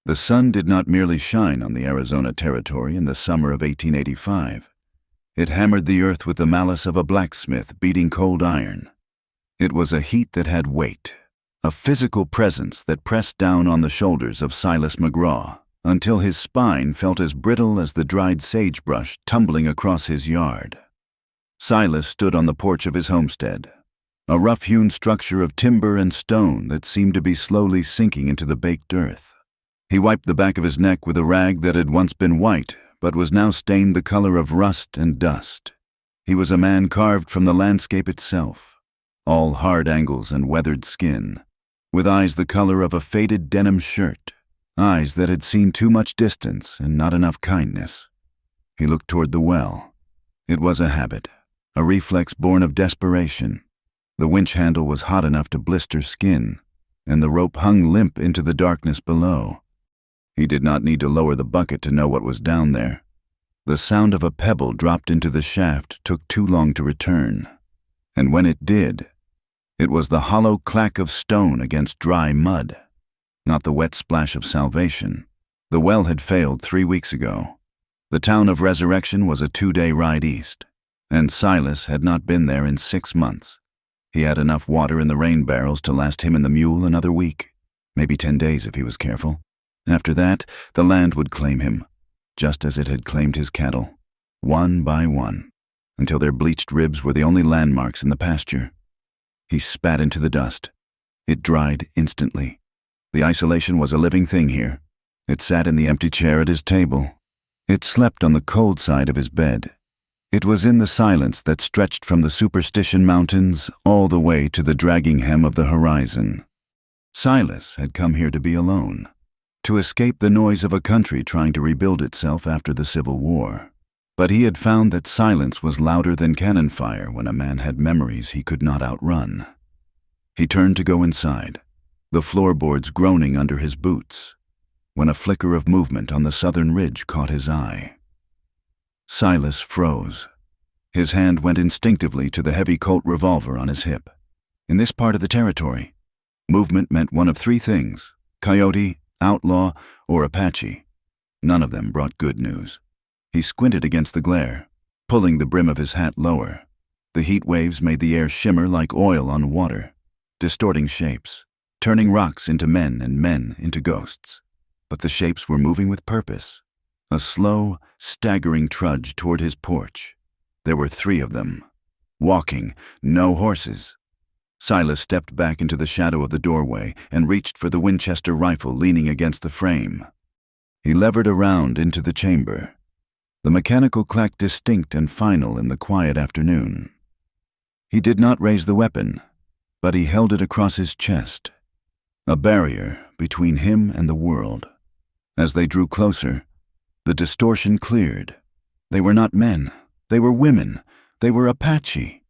The sun did not merely shine on the Arizona territory in the summer of 1885. It hammered the earth with the malice of a blacksmith beating cold iron. It was a heat that had weight, a physical presence that pressed down on the shoulders of Silas McGraw until his spine felt as brittle as the dried sagebrush tumbling across his yard. Silas stood on the porch of his homestead, a rough-hewn structure of timber and stone that seemed to be slowly sinking into the baked earth. He wiped the back of his neck with a rag that had once been white, but was now stained the color of rust and dust. He was a man carved from the landscape itself, all hard angles and weathered skin, with eyes the color of a faded denim shirt, eyes that had seen too much distance and not enough kindness. He looked toward the well. It was a habit, a reflex born of desperation. The winch handle was hot enough to blister skin, and the rope hung limp into the darkness below. He did not need to lower the bucket to know what was down there. The sound of a pebble dropped into the shaft took too long to return, and when it did, it was the hollow clack of stone against dry mud, not the wet splash of salvation. The well had failed 3 weeks ago. The town of Resurrection was a 2-day ride east, and Silas had not been there in 6 months. He had enough water in the rain barrels to last him and the mule another week, maybe 10 days if he was careful. After that, the land would claim him, just as it had claimed his cattle, one by one, until their bleached ribs were the only landmarks in the pasture. He spat into the dust. It dried instantly. The isolation was a living thing here. It sat in the empty chair at his table. It slept on the cold side of his bed. It was in the silence that stretched from the Superstition Mountains all the way to the dragging hem of the horizon. Silas had come here to be alone, to escape the noise of a country trying to rebuild itself after the Civil War. But he had found that silence was louder than cannon fire when a man had memories he could not outrun. He turned to go inside, the floorboards groaning under his boots, when a flicker of movement on the southern ridge caught his eye. Silas froze. His hand went instinctively to the heavy Colt revolver on his hip. In this part of the territory, movement meant one of 3 things: coyote, outlaw, or Apache. None of them brought good news. He squinted against the glare, pulling the brim of his hat lower. The heat waves made the air shimmer like oil on water, distorting shapes, turning rocks into men and men into ghosts. But the shapes were moving with purpose, a slow, staggering trudge toward his porch. There were 3 of them, walking, no horses. Silas stepped back into the shadow of the doorway and reached for the Winchester rifle leaning against the frame. He levered around into the chamber, the mechanical clack distinct and final in the quiet afternoon. He did not raise the weapon, but he held it across his chest, a barrier between him and the world. As they drew closer, the distortion cleared. They were not men. They were women. They were Apache.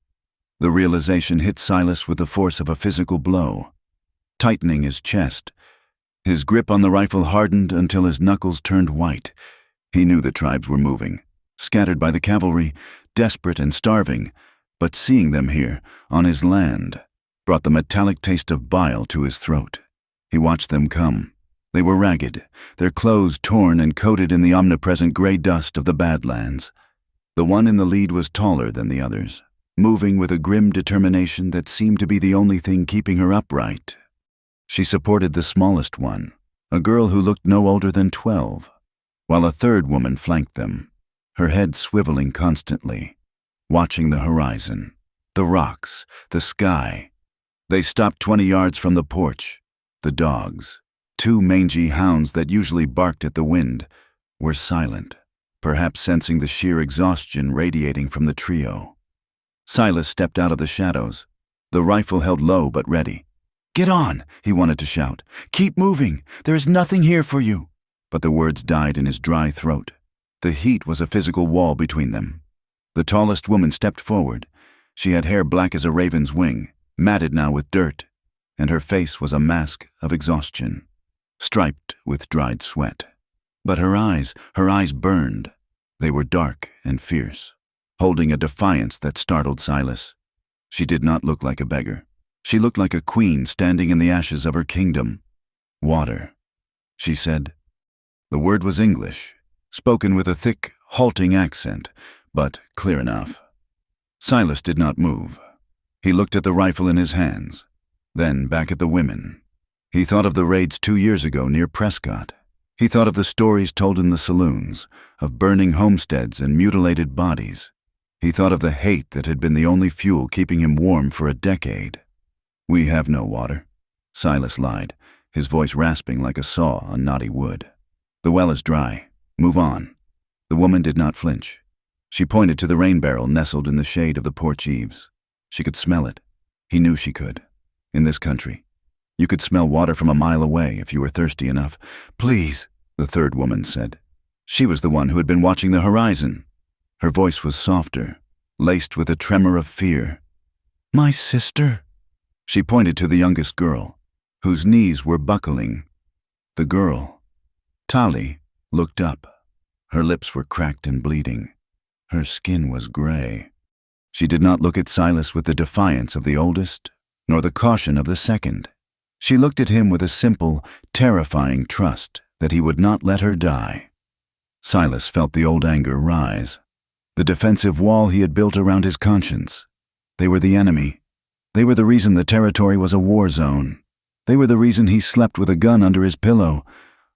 The realization hit Silas with the force of a physical blow, tightening his chest. His grip on the rifle hardened until his knuckles turned white. He knew the tribes were moving, scattered by the cavalry, desperate and starving, but seeing them here, on his land, brought the metallic taste of bile to his throat. He watched them come. They were ragged, their clothes torn and coated in the omnipresent gray dust of the Badlands. The one in the lead was taller than the others, moving with a grim determination that seemed to be the only thing keeping her upright. She supported the smallest one, a girl who looked no older than 12, while a third woman flanked them, her head swiveling constantly, watching the horizon, the rocks, the sky. They stopped 20 yards from the porch. The dogs, 2 mangy hounds that usually barked at the wind, were silent, perhaps sensing the sheer exhaustion radiating from the trio. Silas stepped out of the shadows, the rifle held low but ready. "Get on," he wanted to shout. "Keep moving. There is nothing here for you." But the words died in his dry throat. The heat was a physical wall between them. The tallest woman stepped forward. She had hair black as a raven's wing, matted now with dirt, and her face was a mask of exhaustion, striped with dried sweat. But her eyes burned. They were dark and fierce, holding a defiance that startled Silas. She did not look like a beggar. She looked like a queen standing in the ashes of her kingdom. "Water," she said, The word was English, spoken with a thick, halting accent, but clear enough. Silas did not move. He looked at the rifle in his hands, then back at the women. He thought of the raids 2 years ago near Prescott. He thought of the stories told in the saloons, of burning homesteads and mutilated bodies. He thought of the hate that had been the only fuel keeping him warm for a decade. "We have no water," Silas lied, his voice rasping like a saw on knotty wood. "The well is dry. Move on." The woman did not flinch. She pointed to the rain barrel nestled in the shade of the porch eaves. She could smell it. He knew she could. In this country, you could smell water from a mile away if you were thirsty enough. "Please," the third woman said. She was the one who had been watching the horizon. Her voice was softer, laced with a tremor of fear. "My sister." She pointed to the youngest girl, whose knees were buckling. The girl, Tali, looked up. Her lips were cracked and bleeding. Her skin was gray. She did not look at Silas with the defiance of the oldest, nor the caution of the second. She looked at him with a simple, terrifying trust that he would not let her die. Silas felt the old anger rise. The defensive wall he had built around his conscience. They were the enemy. They were the reason the territory was a war zone. They were the reason he slept with a gun under his pillow.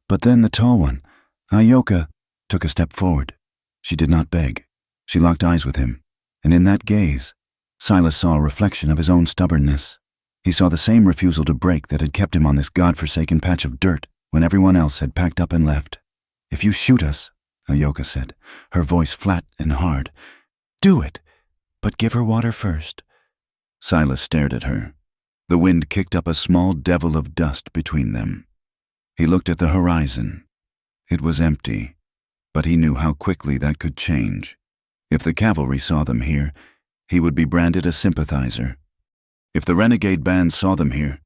But then the tall one, Ayoka, took a step forward. She did not beg. She locked eyes with him, and in that gaze, Silas saw a reflection of his own stubbornness. He saw the same refusal to break that had kept him on this godforsaken patch of dirt when everyone else had packed up and left. "If you shoot us," Ayoka said, her voice flat and hard, "do it, but give her water first." Silas stared at her. The wind kicked up a small devil of dust between them. He looked at the horizon. It was empty, but he knew how quickly that could change. If the cavalry saw them here, he would be branded a sympathizer. If the renegade band saw them here,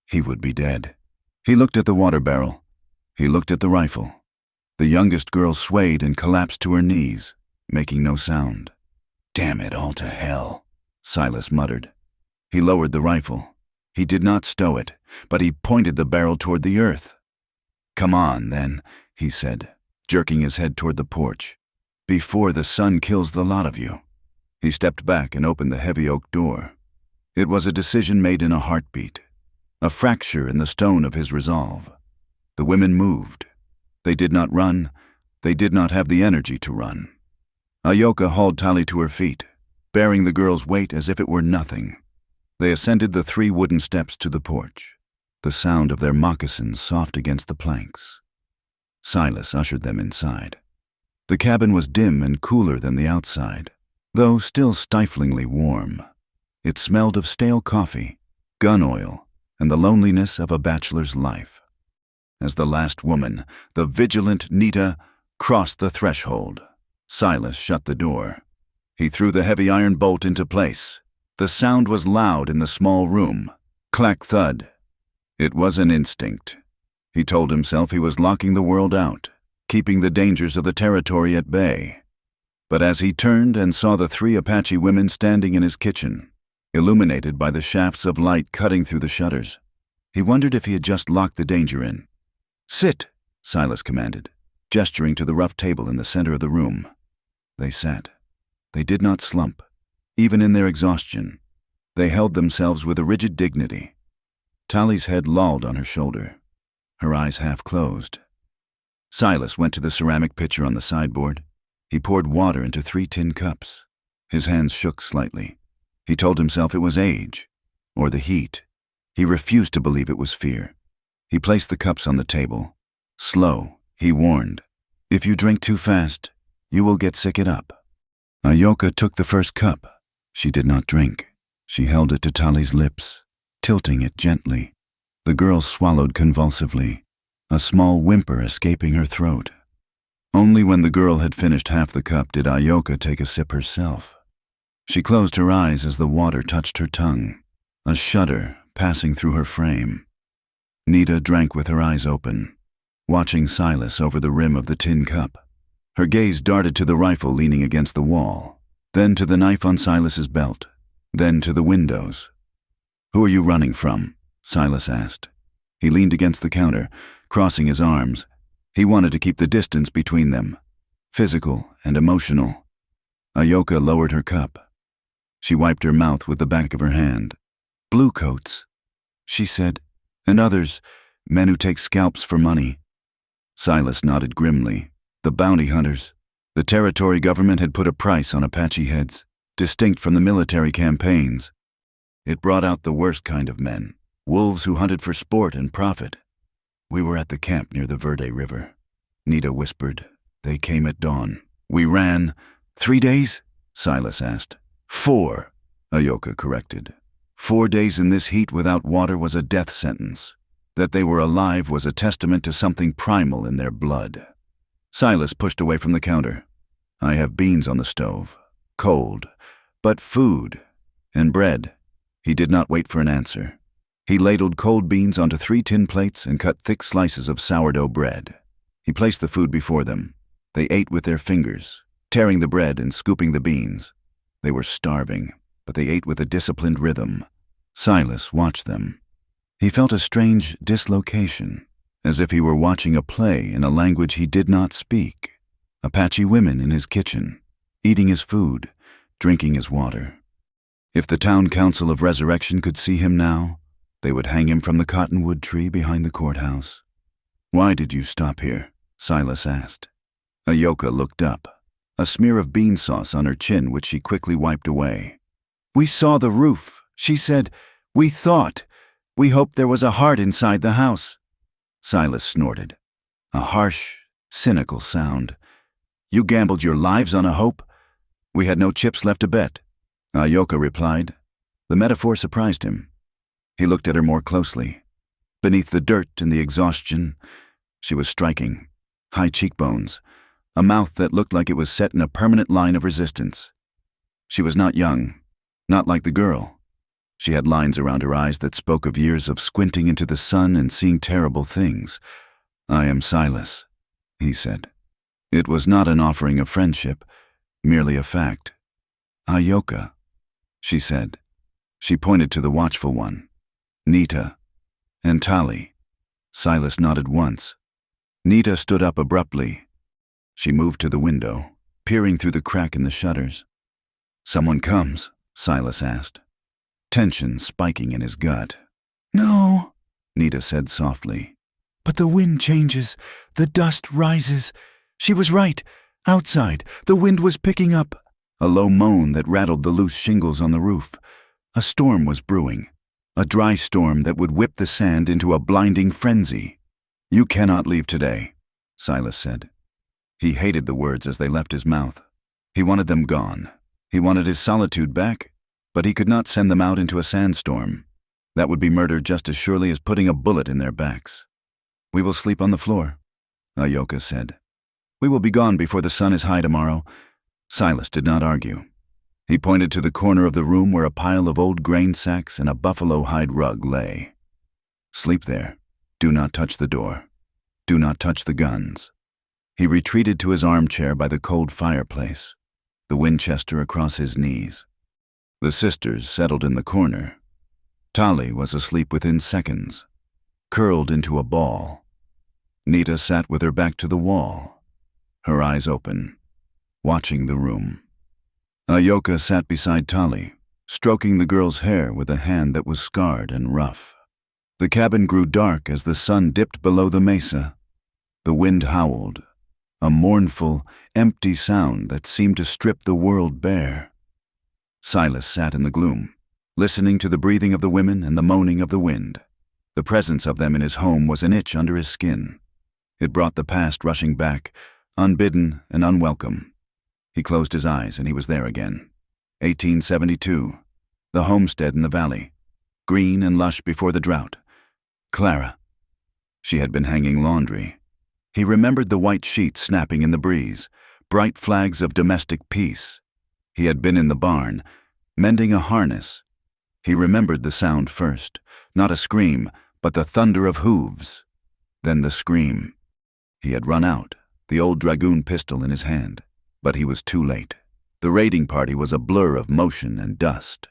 he would be dead. He looked at the water barrel. He looked at the rifle. The youngest girl swayed and collapsed to her knees, making no sound. "Damn it all to hell," Silas muttered. He lowered the rifle. He did not stow it, but he pointed the barrel toward the earth. "Come on, then," he said, jerking his head toward the porch. "Before the sun kills the lot of you." He stepped back and opened the heavy oak door. It was a decision made in a heartbeat, a fracture in the stone of his resolve. The women moved. They did not run. They did not have the energy to run. Ayoka hauled Tali to her feet, bearing the girl's weight as if it were nothing. They ascended the 3 wooden steps to the porch, the sound of their moccasins soft against the planks. Silas ushered them inside. The cabin was dim and cooler than the outside, though still stiflingly warm. It smelled of stale coffee, gun oil, and the loneliness of a bachelor's life. As the last woman, the vigilant Nita, crossed the threshold, Silas shut the door. He threw the heavy iron bolt into place. The sound was loud in the small room. Clack-thud. It was an instinct. He told himself he was locking the world out, keeping the dangers of the territory at bay. But as he turned and saw the 3 Apache women standing in his kitchen, illuminated by the shafts of light cutting through the shutters, he wondered if he had just locked the danger in. "Sit," Silas commanded, gesturing to the rough table in the center of the room. They sat. They did not slump, even in their exhaustion. They held themselves with a rigid dignity. Tali's head lolled on her shoulder, her eyes half closed. Silas went to the ceramic pitcher on the sideboard. He poured water into 3 tin cups. His hands shook slightly. He told himself it was age, or the heat. He refused to believe it was fear. He placed the cups on the table. "Slow," he warned. "If you drink too fast, you will get sick it up." Ayoka took the first cup. She did not drink. She held it to Tali's lips, tilting it gently. The girl swallowed convulsively, a small whimper escaping her throat. Only when the girl had finished half the cup did Ayoka take a sip herself. She closed her eyes as the water touched her tongue, a shudder passing through her frame. Nita drank with her eyes open, watching Silas over the rim of the tin cup. Her gaze darted to the rifle leaning against the wall, then to the knife on Silas's belt, then to the windows. "Who are you running from?" Silas asked. He leaned against the counter, crossing his arms. He wanted to keep the distance between them, physical and emotional. Ayoka lowered her cup. She wiped her mouth with the back of her hand. "Bluecoats," she said, "and others, men who take scalps for money." Silas nodded grimly. The bounty hunters. The territory government had put a price on Apache heads, distinct from the military campaigns. It brought out the worst kind of men, wolves who hunted for sport and profit. "We were at the camp near the Verde River," Nita whispered. "They came at dawn. We ran." "3 days?" Silas asked. 4, Ayoka corrected. 4 days in this heat without water was a death sentence. That they were alive was a testament to something primal in their blood. Silas pushed away from the counter. "I have beans on the stove. Cold. But food. And bread." He did not wait for an answer. He ladled cold beans onto 3 tin plates and cut thick slices of sourdough bread. He placed the food before them. They ate with their fingers, tearing the bread and scooping the beans. They were starving, but they ate with a disciplined rhythm. Silas watched them. He felt a strange dislocation, as if he were watching a play in a language he did not speak. Apache women in his kitchen, eating his food, drinking his water. If the town council of Resurrection could see him now, they would hang him from the cottonwood tree behind the courthouse. "Why did you stop here?" Silas asked. Ayoka looked up, a smear of bean sauce on her chin which she quickly wiped away. "We saw the roof," she said. "We thought. We hoped there was a heart inside the house." Silas snorted. A harsh, cynical sound. "You gambled your lives on a hope? We had no chips left to bet." Ayoka replied. The metaphor surprised him. He looked at her more closely. Beneath the dirt and the exhaustion, she was striking. High cheekbones, a mouth that looked like it was set in a permanent line of resistance. She was not young, not like the girl. She had lines around her eyes that spoke of years of squinting into the sun and seeing terrible things. "I am Silas," he said. It was not an offering of friendship, merely a fact. "Ayoka," she said. She pointed to the watchful one. "Nita. And Tali." Silas nodded once. Nita stood up abruptly. She moved to the window, peering through the crack in the shutters. "Someone comes?" Silas asked, tension spiking in his gut. "No," Nita said softly. "But the wind changes. The dust rises. She was right. Outside, the wind was picking up." A low moan that rattled the loose shingles on the roof. A storm was brewing. A dry storm that would whip the sand into a blinding frenzy. "You cannot leave today," Silas said. He hated the words as they left his mouth. He wanted them gone. He wanted his solitude back, but he could not send them out into a sandstorm. That would be murder just as surely as putting a bullet in their backs. "We will sleep on the floor," Ayoka said. "We will be gone before the sun is high tomorrow." Silas did not argue. He pointed to the corner of the room where a pile of old grain sacks and a buffalo hide rug lay. "Sleep there. Do not touch the door. Do not touch the guns." He retreated to his armchair by the cold fireplace, the Winchester across his knees. The sisters settled in the corner. Tali was asleep within seconds, curled into a ball. Nita sat with her back to the wall, her eyes open, watching the room. Ayoka sat beside Tali, stroking the girl's hair with a hand that was scarred and rough. The cabin grew dark as the sun dipped below the mesa. The wind howled, a mournful, empty sound that seemed to strip the world bare. Silas sat in the gloom, listening to the breathing of the women and the moaning of the wind. The presence of them in his home was an itch under his skin. It brought the past rushing back, unbidden and unwelcome. He closed his eyes and he was there again. 1872, the homestead in the valley, green and lush before the drought. Clara. She had been hanging laundry. He remembered the white sheets snapping in the breeze, bright flags of domestic peace. He had been in the barn, mending a harness. He remembered the sound first, not a scream, but the thunder of hooves. Then the scream. He had run out, the old dragoon pistol in his hand. But he was too late. The raiding party was a blur of motion and dust.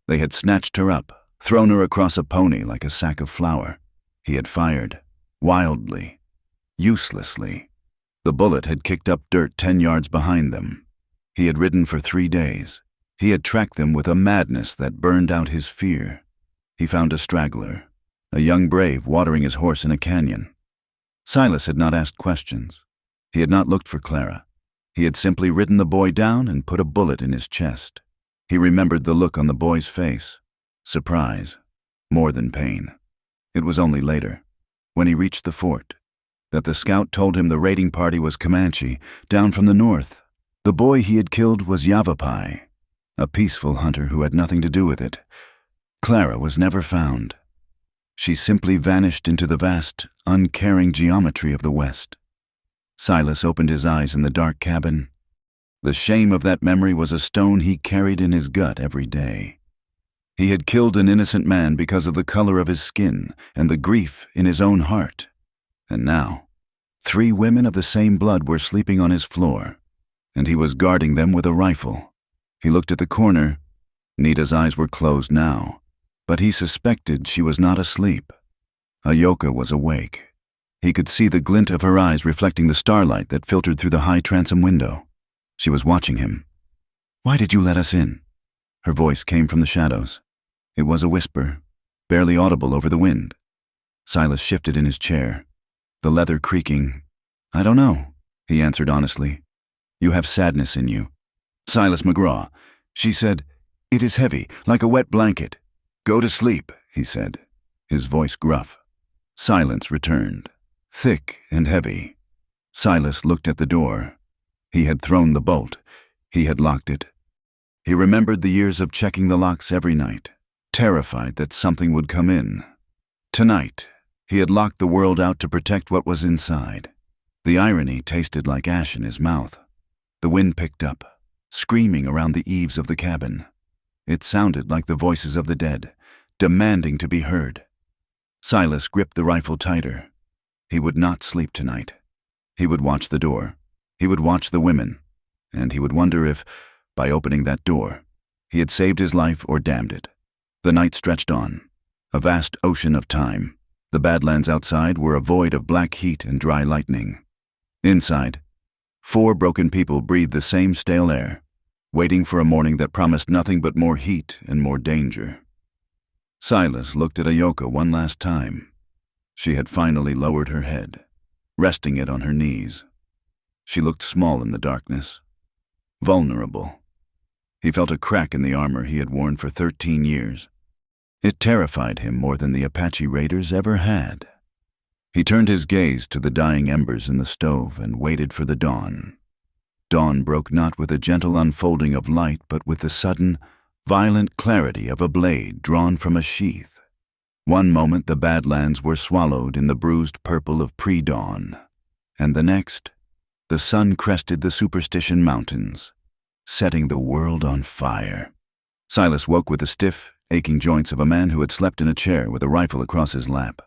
They had snatched her up, thrown her across a pony like a sack of flour. He had fired, wildly. uselessly. The bullet had kicked up dirt 10 yards behind them. He had ridden for 3 days. He had tracked them with a madness that burned out his fear. He found a straggler, a young brave watering his horse in a canyon. Silas had not asked questions. He had not looked for Clara. He had simply ridden the boy down and put a bullet in his chest. He remembered the look on the boy's face. Surprise, more than pain. It was only later, when he reached the fort, that the scout told him the raiding party was Comanche, down from the north. The boy he had killed was Yavapai, a peaceful hunter who had nothing to do with it. Clara was never found. She simply vanished into the vast, uncaring geometry of the West. Silas opened his eyes in the dark cabin. The shame of that memory was a stone he carried in his gut every day. He had killed an innocent man because of the color of his skin and the grief in his own heart. And now, 3 women of the same blood were sleeping on his floor, and he was guarding them with a rifle. He looked at the corner. Nita's eyes were closed now, but he suspected she was not asleep. Ayoka was awake. He could see the glint of her eyes reflecting the starlight that filtered through the high transom window. She was watching him. "Why did you let us in?" Her voice came from the shadows. It was a whisper, barely audible over the wind. Silas shifted in his chair, the leather creaking. "I don't know," he answered honestly. "You have sadness in you." "Silas McGraw," she said. "It is heavy, like a wet blanket." "Go to sleep," he said, his voice gruff. Silence returned, thick and heavy. Silas looked at the door. He had thrown the bolt. He had locked it. He remembered the years of checking the locks every night, terrified that something would come in. Tonight, he had locked the world out to protect what was inside. The irony tasted like ash in his mouth. The wind picked up, screaming around the eaves of the cabin. It sounded like the voices of the dead, demanding to be heard. Silas gripped the rifle tighter. He would not sleep tonight. He would watch the door. He would watch the women. And he would wonder if, by opening that door, he had saved his life or damned it. The night stretched on, a vast ocean of time. The badlands outside were a void of black heat and dry lightning. Inside, 4 broken people breathed the same stale air, waiting for a morning that promised nothing but more heat and more danger. Silas looked at Ayoka one last time. She had finally lowered her head, resting it on her knees. She looked small in the darkness, vulnerable. He felt a crack in the armor he had worn for 13 years. It terrified him more than the Apache raiders ever had. He turned his gaze to the dying embers in the stove and waited for the dawn. Dawn broke not with a gentle unfolding of light, but with the sudden, violent clarity of a blade drawn from a sheath. One moment the badlands were swallowed in the bruised purple of pre-dawn, and the next, the sun crested the Superstition Mountains, setting the world on fire. Silas woke with the stiff, aching joints of a man who had slept in a chair with a rifle across his lap.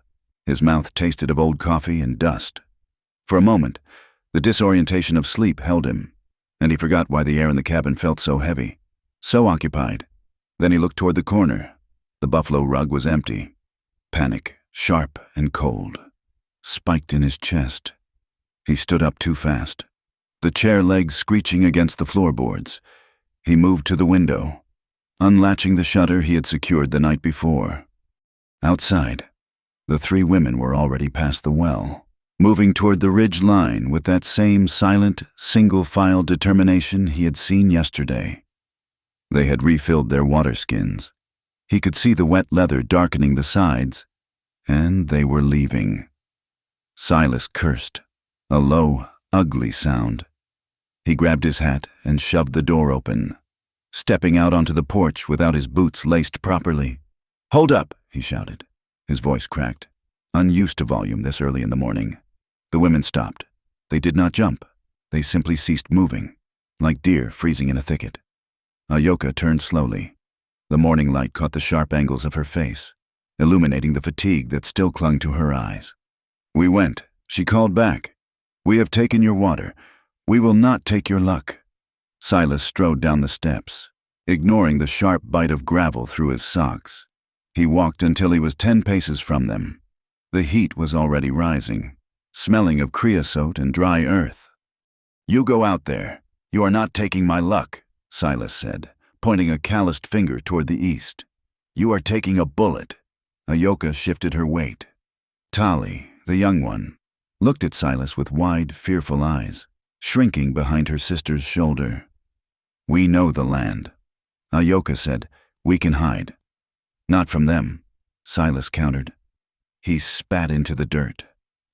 His mouth tasted of old coffee and dust. For a moment, the disorientation of sleep held him, and he forgot why the air in the cabin felt so heavy, so occupied. Then he looked toward the corner. The buffalo rug was empty. Panic, sharp and cold, spiked in his chest. He stood up too fast, the chair legs screeching against the floorboards. He moved to the window, unlatching the shutter he had secured the night before. Outside, the 3 women were already past the well, moving toward the ridge line with that same silent, single-file determination he had seen yesterday. They had refilled their water skins. He could see the wet leather darkening the sides, and they were leaving. Silas cursed, a low, ugly sound. He grabbed his hat and shoved the door open, stepping out onto the porch without his boots laced properly. "Hold up," he shouted. His voice cracked, unused to volume this early in the morning. The women stopped. They did not jump. They simply ceased moving, like deer freezing in a thicket. Ayoka turned slowly. The morning light caught the sharp angles of her face, illuminating the fatigue that still clung to her eyes. "We went," she called back. "We have taken your water. We will not take your luck." Silas strode down the steps, ignoring the sharp bite of gravel through his socks. He walked until he was 10 paces from them. The heat was already rising, smelling of creosote and dry earth. "You go out there. You are not taking my luck," Silas said, pointing a calloused finger toward the east. "You are taking a bullet." Ayoka shifted her weight. Tali, the young one, looked at Silas with wide, fearful eyes, shrinking behind her sister's shoulder. "We know the land," Ayoka said. "We can hide." "Not from them," Silas countered. He spat into the dirt.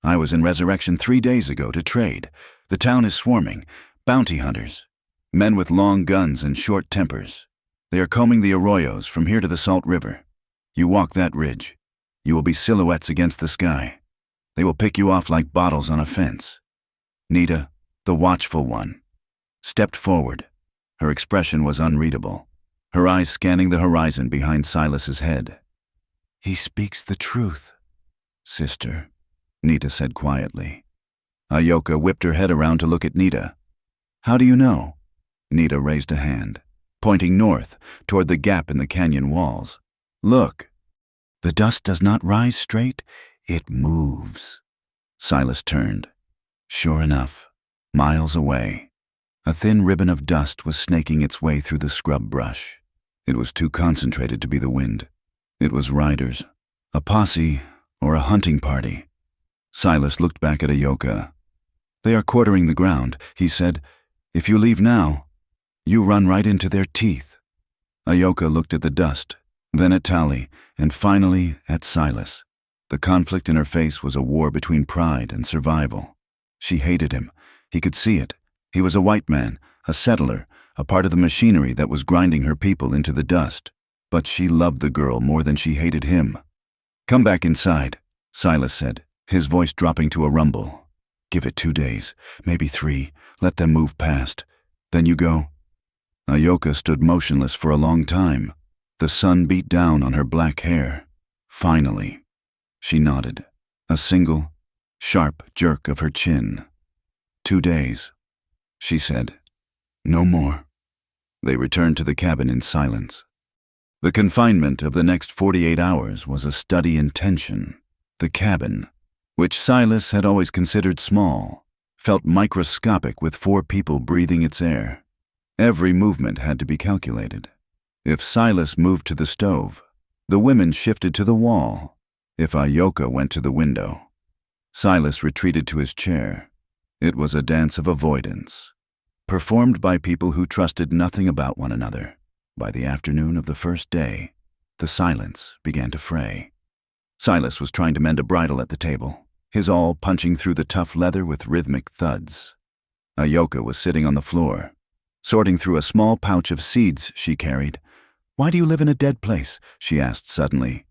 "I was in Resurrection 3 days ago to trade. The town is swarming. Bounty hunters. Men with long guns and short tempers. They are combing the arroyos from here to the Salt River. You walk that ridge. You will be silhouettes against the sky. They will pick you off like bottles on a fence." Nita, the watchful one, stepped forward. Her expression was unreadable, her eyes scanning the horizon behind Silas's head. "He speaks the truth, sister," Nita said quietly. Ayoka whipped her head around to look at Nita. "How do you know?" Nita raised a hand, pointing north toward the gap in the canyon walls. "Look. The dust does not rise straight, it moves." Silas turned. Sure enough, miles away, a thin ribbon of dust was snaking its way through the scrub brush. It was too concentrated to be the wind. It was riders, a posse, or a hunting party. Silas looked back at Ayoka. "They are quartering the ground," he said. "If you leave now, you run right into their teeth." Ayoka looked at the dust, then at Tali, and finally at Silas. The conflict in her face was a war between pride and survival. She hated him. He could see it. He was a white man, a settler, a part of the machinery that was grinding her people into the dust. But she loved the girl more than she hated him. "Come back inside," Silas said, his voice dropping to a rumble. "Give it 2 days, maybe 3. Let them move past. Then you go." Ayoka stood motionless for a long time. The sun beat down on her black hair. Finally, she nodded, a single, sharp jerk of her chin. 2 days, she said. "No more." They returned to the cabin in silence. The confinement of the next 48 hours was a study in tension. The cabin, which Silas had always considered small, felt microscopic with 4 people breathing its air. Every movement had to be calculated. If Silas moved to the stove, the women shifted to the wall. If Ayoka went to the window, Silas retreated to his chair. It was a dance of avoidance, performed by people who trusted nothing about one another. By the afternoon of the first day, the silence began to fray. Silas was trying to mend a bridle at the table, his awl punching through the tough leather with rhythmic thuds. Ayoka was sitting on the floor, sorting through a small pouch of seeds she carried. "Why do you live in a dead place?" she asked suddenly.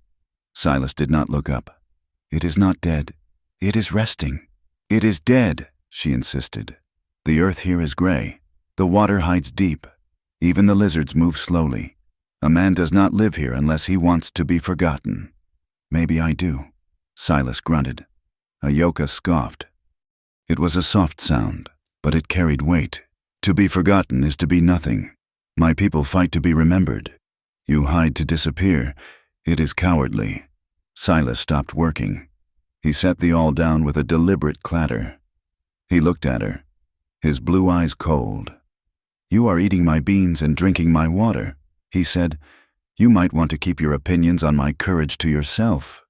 Silas did not look up. "It is not dead. It is resting." "It is dead," she insisted. "The earth here is gray. The water hides deep. Even the lizards move slowly. A man does not live here unless he wants to be forgotten." "Maybe I do," Silas grunted. Ayoka scoffed. It was a soft sound, but it carried weight. "To be forgotten is to be nothing. My people fight to be remembered. You hide to disappear. It is cowardly." Silas stopped working. He set the awl down with a deliberate clatter. He looked at her, his blue eyes cold. "You are eating my beans and drinking my water," he said. "You might want to keep your opinions on my courage to yourself."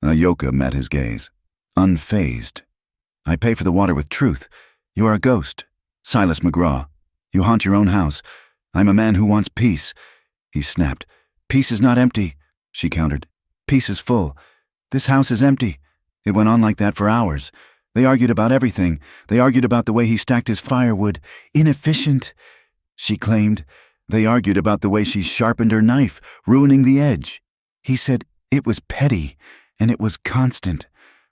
Ayoka met his gaze, unfazed. "I pay for the water with truth. You are a ghost. Silas McGraw. You haunt your own house. I'm a man who wants peace." He snapped. "Peace is not empty," she countered. "Peace is full. This house is empty." It went on like that for hours. They argued about everything. They argued about the way he stacked his firewood. "Inefficient," she claimed. They argued about the way she sharpened her knife, ruining the edge. He said it was petty, and it was constant.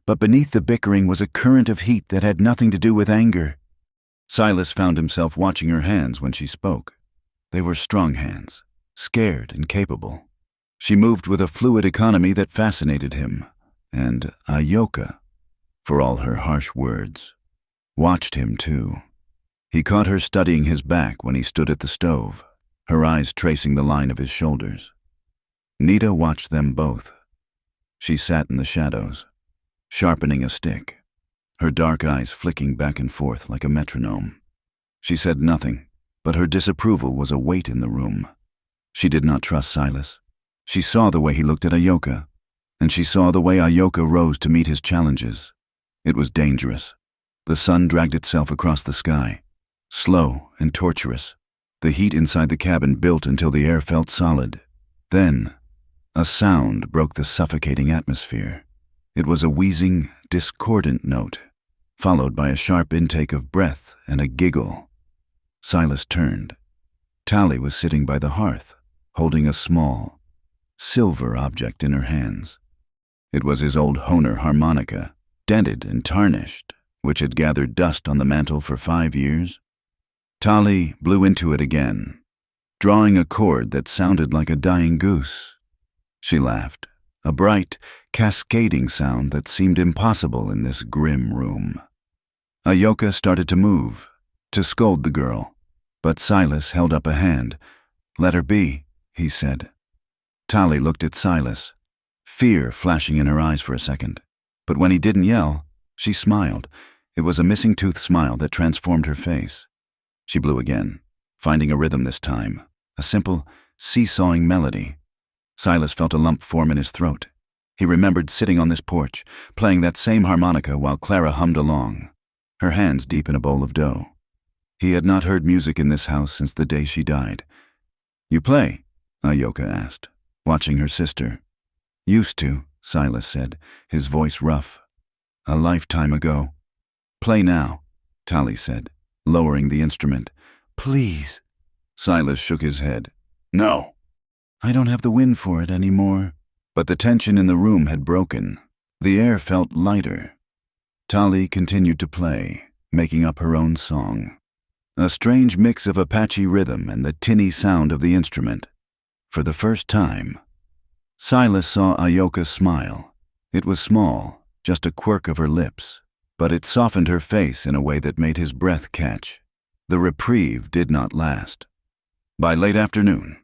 But beneath the bickering was a current of heat that had nothing to do with anger. Silas found himself watching her hands when she spoke. They were strong hands, scared and capable. She moved with a fluid economy that fascinated him, and Ayoka, for all her harsh words, watched him too. He caught her studying his back when he stood at the stove, her eyes tracing the line of his shoulders. Nita watched them both. She sat in the shadows, sharpening a stick, her dark eyes flicking back and forth like a metronome. She said nothing, but her disapproval was a weight in the room. She did not trust Silas. She saw the way he looked at Ayoka, and she saw the way Ayoka rose to meet his challenges. It was dangerous. The sun dragged itself across the sky, slow and torturous. The heat inside the cabin built until the air felt solid. Then, a sound broke the suffocating atmosphere. It was a wheezing, discordant note, followed by a sharp intake of breath and a giggle. Silas turned. Tally was sitting by the hearth, holding a small, silver object in her hands. It was his old Hohner harmonica, dented and tarnished, which had gathered dust on the mantel for 5 years. Tally blew into it again, drawing a chord that sounded like a dying goose. She laughed, a bright, cascading sound that seemed impossible in this grim room. Ayoka started to move, to scold the girl, but Silas held up a hand. "Let her be," he said. Tally looked at Silas, fear flashing in her eyes for a second. But when he didn't yell, she smiled. It was a missing tooth smile that transformed her face. She blew again, finding a rhythm this time, a simple, seesawing melody. Silas felt a lump form in his throat. He remembered sitting on this porch, playing that same harmonica while Clara hummed along, her hands deep in a bowl of dough. He had not heard music in this house since the day she died. "You play?" Ayoka asked, watching her sister. "Used to," Silas said, his voice rough. "A lifetime ago." "Play now," Tally said, lowering the instrument. "Please." Silas shook his head. "No." "I don't have the wind for it anymore." But the tension in the room had broken. The air felt lighter. Tally continued to play, making up her own song. A strange mix of Apache rhythm and the tinny sound of the instrument. For the first time, Silas saw Ayoka smile. It was small, just a quirk of her lips, but it softened her face in a way that made his breath catch. The reprieve did not last. By late afternoon,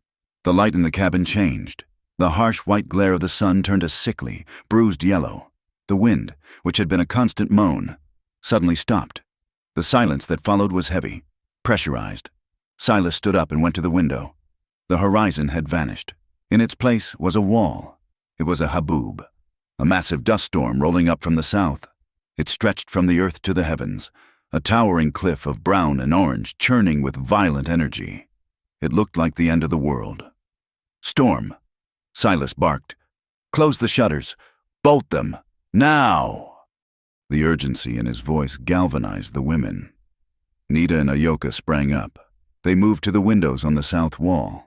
the light in the cabin changed. The harsh white glare of the sun turned a sickly, bruised yellow. The wind, which had been a constant moan, suddenly stopped. The silence that followed was heavy, pressurized. Silas stood up and went to the window. The horizon had vanished. In its place was a wall. It was a haboob, a massive dust storm rolling up from the south. It stretched from the earth to the heavens, a towering cliff of brown and orange churning with violent energy. It looked like the end of the world. "Storm," Silas barked. "Close the shutters. Bolt them. Now!" The urgency in his voice galvanized the women. Nita and Ayoka sprang up. They moved to the windows on the south wall.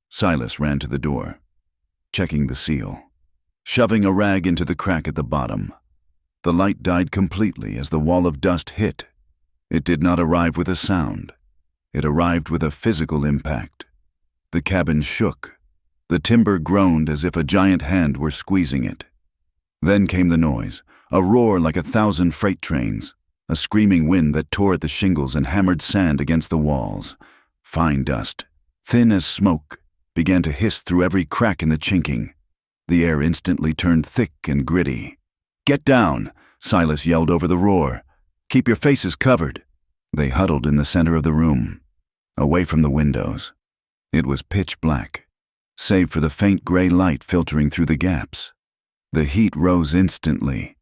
Silas ran to the door, checking the seal, shoving a rag into the crack at the bottom. The light died completely as the wall of dust hit. It did not arrive with a sound. It arrived with a physical impact. The cabin shook. The timber groaned as if a giant hand were squeezing it. Then came the noise, a roar like 1,000 freight trains, a screaming wind that tore at the shingles and hammered sand against the walls. Fine dust, thin as smoke, began to hiss through every crack in the chinking. The air instantly turned thick and gritty. "Get down," Silas yelled over the roar. "Keep your faces covered." They huddled in the center of the room, away from the windows. It was pitch black, save for the faint gray light filtering through the gaps. The heat rose instantly,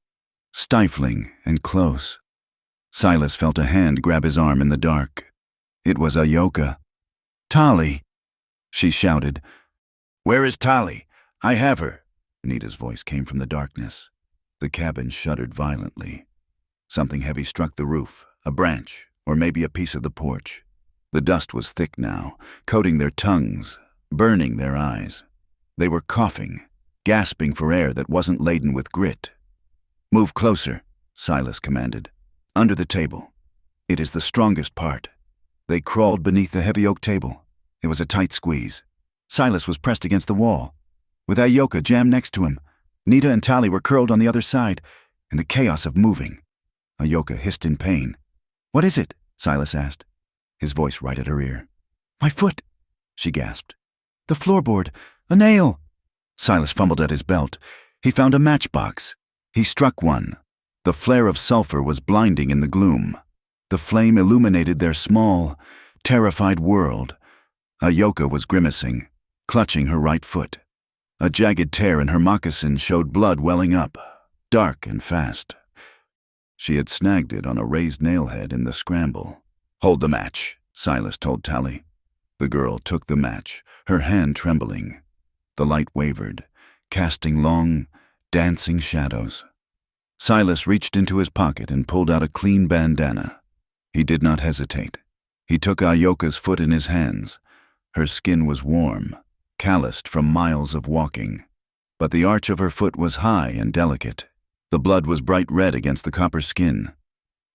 stifling and close. Silas felt a hand grab his arm in the dark. It was Ayoka. "Tally!" she shouted. "Where is Tally? I have her." Nita's voice came from the darkness. The cabin shuddered violently. Something heavy struck the roof, a branch, or maybe a piece of the porch. The dust was thick now, coating their tongues, burning their eyes. They were coughing, gasping for air that wasn't laden with grit. "Move closer," Silas commanded. "Under the table. It is the strongest part." They crawled beneath the heavy oak table. It was a tight squeeze. Silas was pressed against the wall, with Ayoka jammed next to him. Nita and Tally were curled on the other side, in the chaos of moving. Ayoka hissed in pain. "What is it?" Silas asked, his voice right at her ear. "My foot," she gasped. "The floorboard. A nail." Silas fumbled at his belt. He found a matchbox. He struck one. The flare of sulfur was blinding in the gloom. The flame illuminated their small, terrified world. Ayoka was grimacing, clutching her right foot. A jagged tear in her moccasin showed blood welling up, dark and fast. She had snagged it on a raised nailhead in the scramble. "Hold the match," Silas told Tally. The girl took the match, her hand trembling. The light wavered, casting long, dancing shadows. Silas reached into his pocket and pulled out a clean bandana. He did not hesitate. He took Ayoka's foot in his hands. Her skin was warm, calloused from miles of walking. But the arch of her foot was high and delicate. The blood was bright red against the copper skin.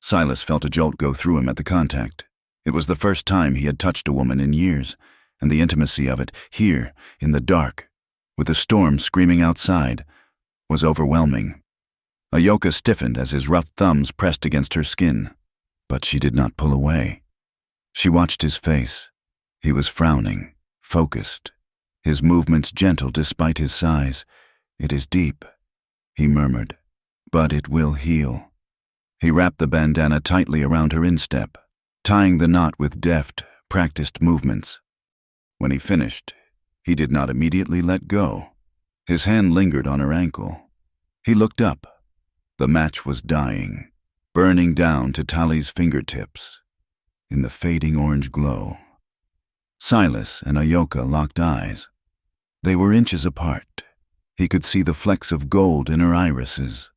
Silas felt a jolt go through him at the contact. It was the first time he had touched a woman in years, and the intimacy of it, here, in the dark, with the storm screaming outside, was overwhelming. Ayoka stiffened as his rough thumbs pressed against her skin, but she did not pull away. She watched his face. He was frowning, focused, his movements gentle despite his size. "It is deep," he murmured, "but it will heal." He wrapped the bandana tightly around her instep, tying the knot with deft, practiced movements. When he finished, he did not immediately let go. His hand lingered on her ankle. He looked up. The match was dying, burning down to Tally's fingertips. In the fading orange glow, Silas and Ayoka locked eyes. They were inches apart. He could see the flecks of gold in her irises.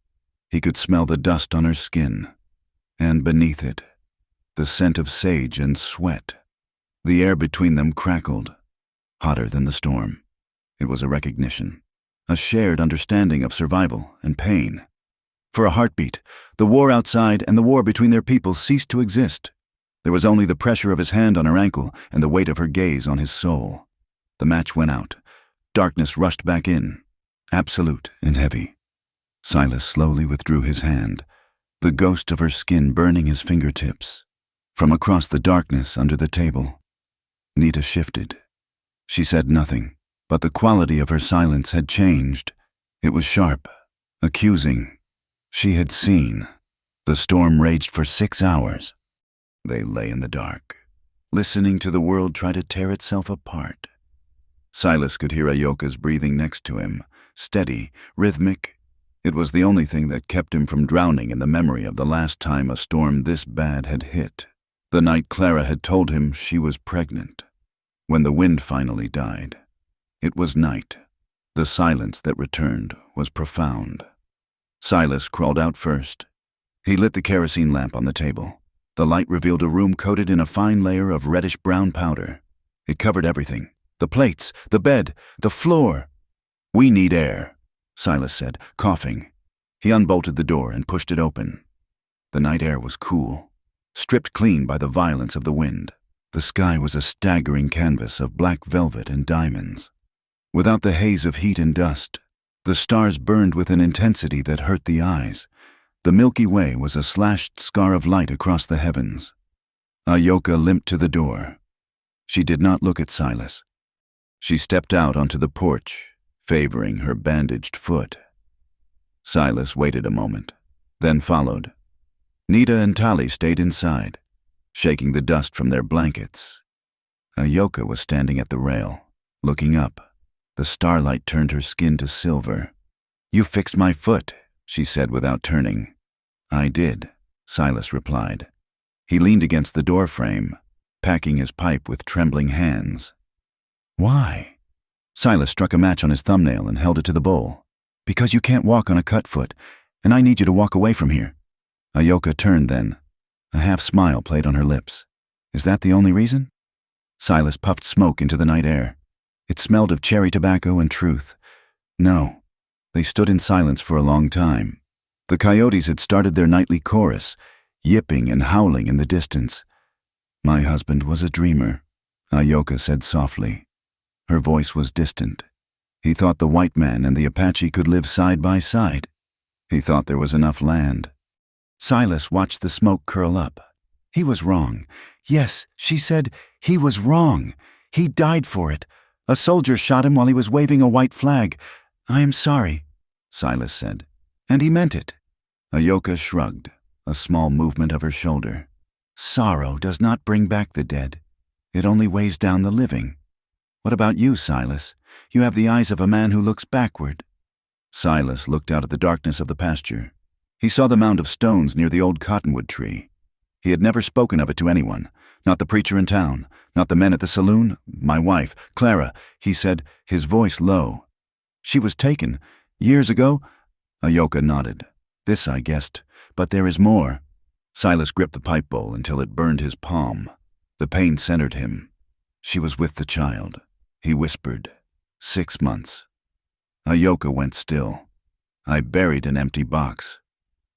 He could smell the dust on her skin, and beneath it, the scent of sage and sweat. The air between them crackled, hotter than the storm. It was a recognition, a shared understanding of survival and pain. For a heartbeat, the war outside and the war between their people ceased to exist. There was only the pressure of his hand on her ankle and the weight of her gaze on his soul. The match went out. Darkness rushed back in, absolute and heavy. Silas slowly withdrew his hand, the ghost of her skin burning his fingertips. From across the darkness under the table, Nita shifted. She said nothing, but the quality of her silence had changed. It was sharp, accusing. She had seen. The storm raged for 6 hours. They lay in the dark, listening to the world try to tear itself apart. Silas could hear Ayoka's breathing next to him, steady, rhythmic. It was the only thing that kept him from drowning in the memory of the last time a storm this bad had hit. The night Clara had told him she was pregnant. When the wind finally died. It was night. The silence that returned was profound. Silas crawled out first. He lit the kerosene lamp on the table. The light revealed a room coated in a fine layer of reddish-brown powder. It covered everything. The plates, the bed, the floor. "We need air," Silas said, coughing. He unbolted the door and pushed it open. The night air was cool, stripped clean by the violence of the wind. The sky was a staggering canvas of black velvet and diamonds. Without the haze of heat and dust, the stars burned with an intensity that hurt the eyes. The Milky Way was a slashed scar of light across the heavens. Ayoka limped to the door. She did not look at Silas. She stepped out onto the porch, favoring her bandaged foot. Silas waited a moment, then followed. Nita and Tally stayed inside, shaking the dust from their blankets. Ayoka was standing at the rail, looking up. The starlight turned her skin to silver. "You fixed my foot," she said without turning. "I did," Silas replied. He leaned against the door frame, packing his pipe with trembling hands. "Why?" Silas struck a match on his thumbnail and held it to the bowl. "Because you can't walk on a cut foot, and I need you to walk away from here." Ayoka turned then. A half-smile played on her lips. "Is that the only reason?" Silas puffed smoke into the night air. It smelled of cherry tobacco and truth. No. They stood in silence for a long time. The coyotes had started their nightly chorus, yipping and howling in the distance. "My husband was a dreamer," Ayoka said softly. Her voice was distant. He thought the white man and the Apache could live side by side. He thought there was enough land. Silas watched the smoke curl up. He was wrong. Yes, she said, he was wrong. He died for it. A soldier shot him while he was waving a white flag. "I am sorry," Silas said. And he meant it. Ayoka shrugged, a small movement of her shoulder. Sorrow does not bring back the dead. It only weighs down the living. What about you, Silas? You have the eyes of a man who looks backward. Silas looked out at the darkness of the pasture. He saw the mound of stones near the old cottonwood tree. He had never spoken of it to anyone, not the preacher in town, not the men at the saloon, my wife, Clara, he said, his voice low. She was taken. Years ago? Ayoka nodded. This I guessed, but there is more. Silas gripped the pipe bowl until it burned his palm. The pain centered him. She was with the child. He whispered, 6 months. Ayoka went still. I buried an empty box.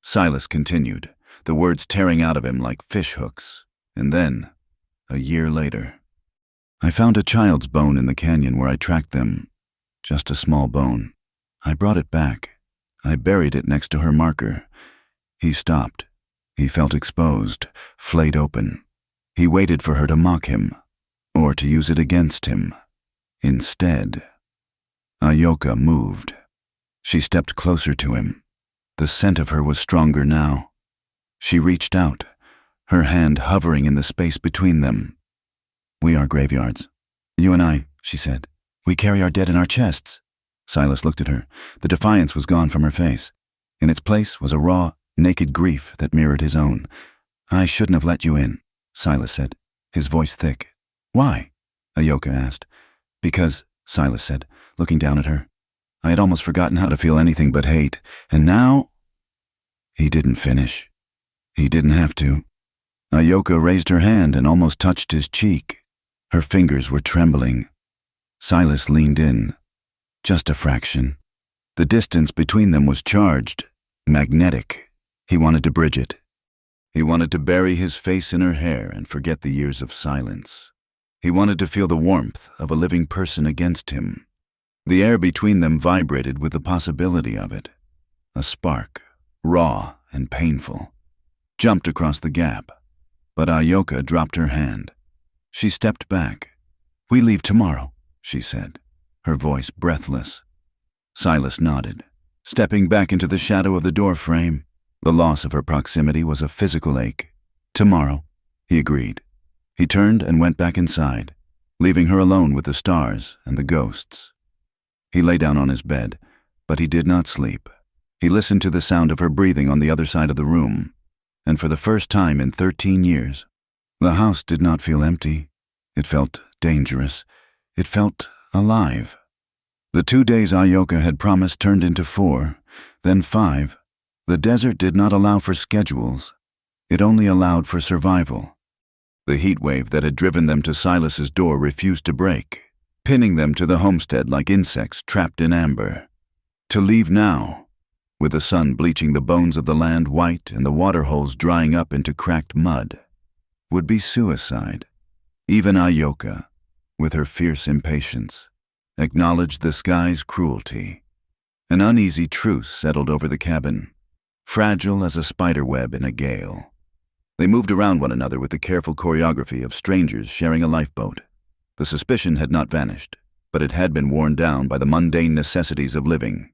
Silas continued, the words tearing out of him like fish hooks. And then, a year later, I found a child's bone in the canyon where I tracked them. Just a small bone. I brought it back. I buried it next to her marker. He stopped. He felt exposed, flayed open. He waited for her to mock him, or to use it against him. Instead, Ayoka moved. She stepped closer to him. The scent of her was stronger now. She reached out, her hand hovering in the space between them. We are graveyards. You and I, she said. We carry our dead in our chests. Silas looked at her. The defiance was gone from her face. In its place was a raw, naked grief that mirrored his own. I shouldn't have let you in, Silas said, his voice thick. Why? Ayoka asked. Because, Silas said, looking down at her, I had almost forgotten how to feel anything but hate, and now... He didn't finish. He didn't have to. Ayoka raised her hand and almost touched his cheek. Her fingers were trembling. Silas leaned in. Just a fraction. The distance between them was charged, magnetic. He wanted to bridge it. He wanted to bury his face in her hair and forget the years of silence. He wanted to feel the warmth of a living person against him. The air between them vibrated with the possibility of it. A spark, raw and painful, jumped across the gap. But Ayoka dropped her hand. She stepped back. We leave tomorrow, she said, her voice breathless. Silas nodded, stepping back into the shadow of the door frame. The loss of her proximity was a physical ache. Tomorrow, he agreed. He turned and went back inside, leaving her alone with the stars and the ghosts. He lay down on his bed, but he did not sleep. He listened to the sound of her breathing on the other side of the room, and for the first time in 13 years, the house did not feel empty. It felt dangerous. It felt alive. The 2 days Ayoka had promised turned into 4, then 5. The desert did not allow for schedules. It only allowed for survival. The heat wave that had driven them to Silas's door refused to break, pinning them to the homestead like insects trapped in amber. To leave now, with the sun bleaching the bones of the land white and the waterholes drying up into cracked mud, would be suicide. Even Ayoka, with her fierce impatience, acknowledged the sky's cruelty. An uneasy truce settled over the cabin, fragile as a spider web in a gale. They moved around one another with the careful choreography of strangers sharing a lifeboat. The suspicion had not vanished, but it had been worn down by the mundane necessities of living.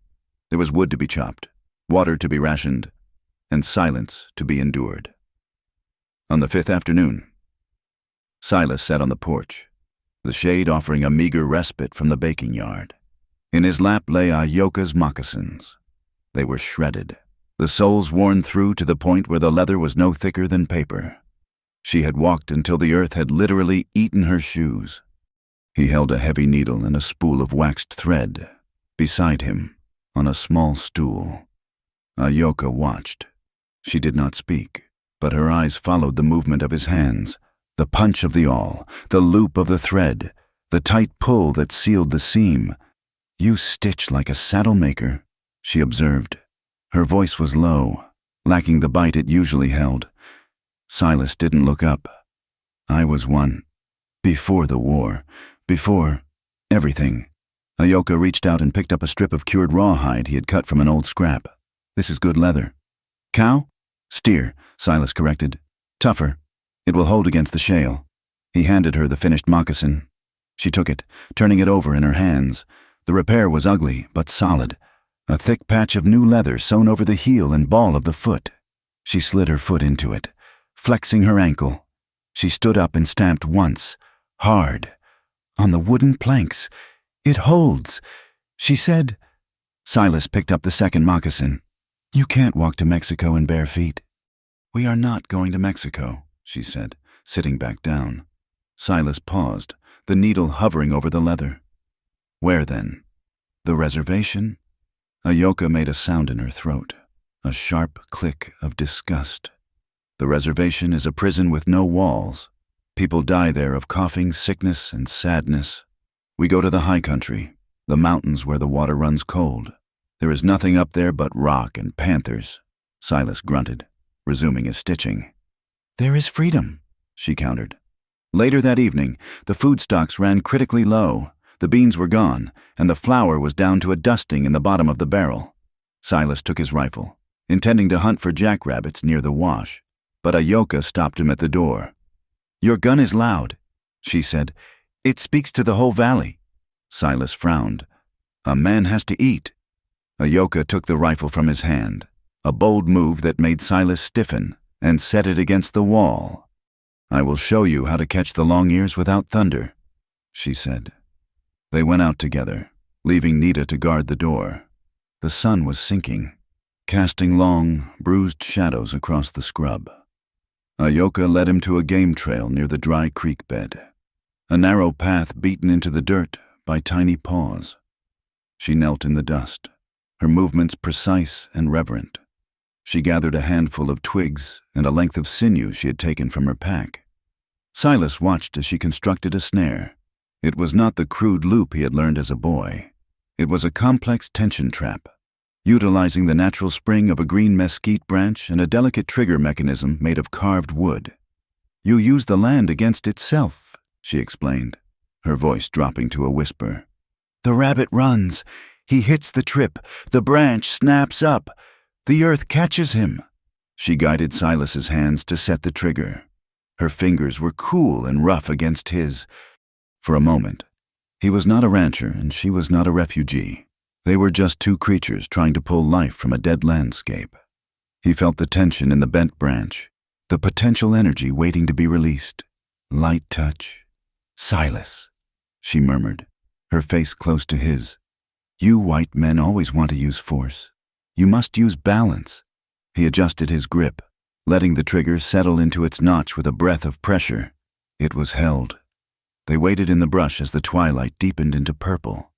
There was wood to be chopped, water to be rationed, and silence to be endured. On the 5th afternoon, Silas sat on the porch, the shade offering a meager respite from the baking yard. In his lap lay Ayoka's moccasins. They were shredded, the soles worn through to the point where the leather was no thicker than paper. She had walked until the earth had literally eaten her shoes. He held a heavy needle and a spool of waxed thread beside him on a small stool. Ayoka watched. She did not speak, but her eyes followed the movement of his hands, the punch of the awl, the loop of the thread, the tight pull that sealed the seam. You stitch like a saddle maker, she observed. Her voice was low, lacking the bite it usually held. Silas didn't look up. I was one. Before the war. Before everything. Ayoka reached out and picked up a strip of cured rawhide he had cut from an old scrap. This is good leather. Cow? Steer, Silas corrected. Tougher. It will hold against the shale. He handed her the finished moccasin. She took it, turning it over in her hands. The repair was ugly, but solid. a thick patch of new leather sewn over the heel and ball of the foot. She slid her foot into it, flexing her ankle. She stood up and stamped once, hard, on the wooden planks. "It holds," she said. Silas picked up the second moccasin. "You can't walk to Mexico in bare feet." "We are not going to Mexico," she said, sitting back down. Silas paused, the needle hovering over the leather. "Where then?" "The reservation?" Ayoka made a sound in her throat, a sharp click of disgust. "The reservation is a prison with no walls. People die there of coughing, sickness, and sadness. We go to the high country, the mountains where the water runs cold. There is nothing up there but rock and panthers." Silas grunted, resuming his stitching. "There is freedom," she countered. Later that evening, the food stocks ran critically low. The beans were gone, and the flour was down to a dusting in the bottom of the barrel. Silas took his rifle, intending to hunt for jackrabbits near the wash, but Ayoka stopped him at the door. "Your gun is loud," she said. "It speaks to the whole valley." Silas frowned. "A man has to eat." Ayoka took the rifle from his hand, a bold move that made Silas stiffen, and set it against the wall. "I will show you how to catch the long ears without thunder," she said. They went out together, leaving Nita to guard the door. The sun was sinking, casting long, bruised shadows across the scrub. Ayoka led him to a game trail near the dry creek bed, a narrow path beaten into the dirt by tiny paws. She knelt in the dust, her movements precise and reverent. She gathered a handful of twigs and a length of sinew she had taken from her pack. Silas watched as she constructed a snare. It was not the crude loop he had learned as a boy. It was a complex tension trap, utilizing the natural spring of a green mesquite branch and a delicate trigger mechanism made of carved wood. "You use the land against itself," she explained, her voice dropping to a whisper. "The rabbit runs. He hits the trip. The branch snaps up. The earth catches him." She guided Silas's hands to set the trigger. Her fingers were cool and rough against his. For a moment, he was not a rancher and she was not a refugee. They were just two creatures trying to pull life from a dead landscape. He felt the tension in the bent branch, the potential energy waiting to be released. Light touch. "Silas," she murmured, her face close to his. "You white men always want to use force. You must use balance." He adjusted his grip, letting the trigger settle into its notch with a breath of pressure. It was held. They waited in the brush as the twilight deepened into purple.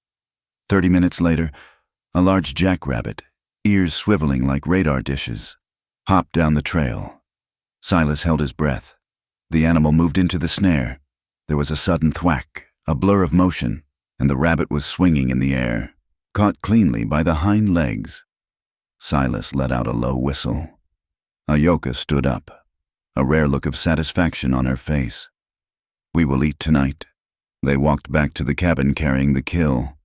30 minutes later, a large jackrabbit, ears swiveling like radar dishes, hopped down the trail. Silas held his breath. The animal moved into the snare. There was a sudden thwack, a blur of motion, and the rabbit was swinging in the air, caught cleanly by the hind legs. Silas let out a low whistle. Ayoka stood up, a rare look of satisfaction on her face. "We will eat tonight." They walked back to the cabin carrying the kill.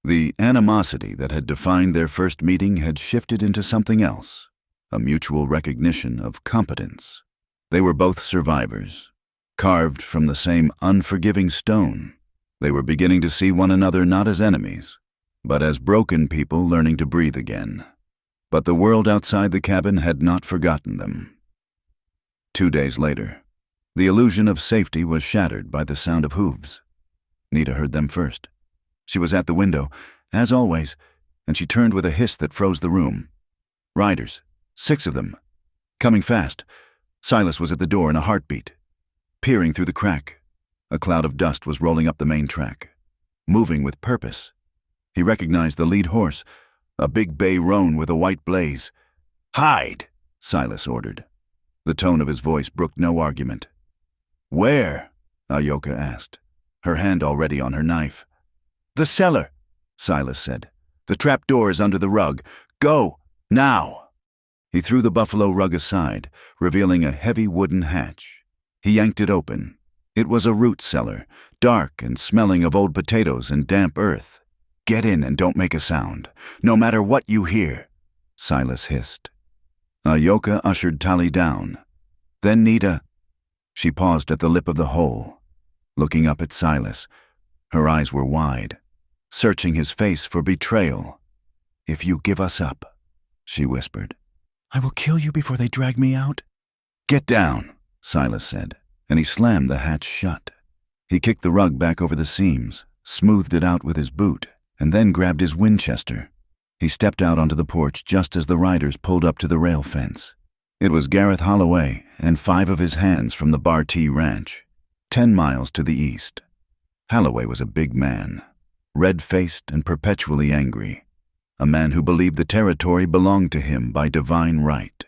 The animosity that had defined their first meeting had shifted into something else, a mutual recognition of competence. They were both survivors, carved from the same unforgiving stone. They were beginning to see one another not as enemies, but as broken people learning to breathe again. But the world outside the cabin had not forgotten them. 2 days later, the illusion of safety was shattered by the sound of hooves. Nita heard them first. She was at the window, as always, and she turned with a hiss that froze the room. Riders, 6 of them, coming fast. Silas was at the door in a heartbeat. Peering through the crack, a cloud of dust was rolling up the main track, moving with purpose. He recognized the lead horse, a big bay roan with a white blaze. "Hide," Silas ordered. The tone of his voice brooked no argument. "Where?" Ayoka asked, her hand already on her knife. "The cellar," Silas said. "The trap door is under the rug. Go, now." He threw the buffalo rug aside, revealing a heavy wooden hatch. He yanked it open. It was a root cellar, dark and smelling of old potatoes and damp earth. "Get in and don't make a sound, no matter what you hear," Silas hissed. Ayoka ushered Tali down. Then Nita. She paused at the lip of the hole, looking up at Silas. Her eyes were wide, searching his face for betrayal. "If you give us up," she whispered, "I will kill you before they drag me out." "Get down," Silas said, and he slammed the hatch shut. He kicked the rug back over the seams, smoothed it out with his boot, and then grabbed his Winchester. He stepped out onto the porch just as the riders pulled up to the rail fence. It was Gareth Holloway and 5 of his hands from the Bartee Ranch, 10 miles to the east. Holloway was a big man, red-faced and perpetually angry, a man who believed the territory belonged to him by divine right.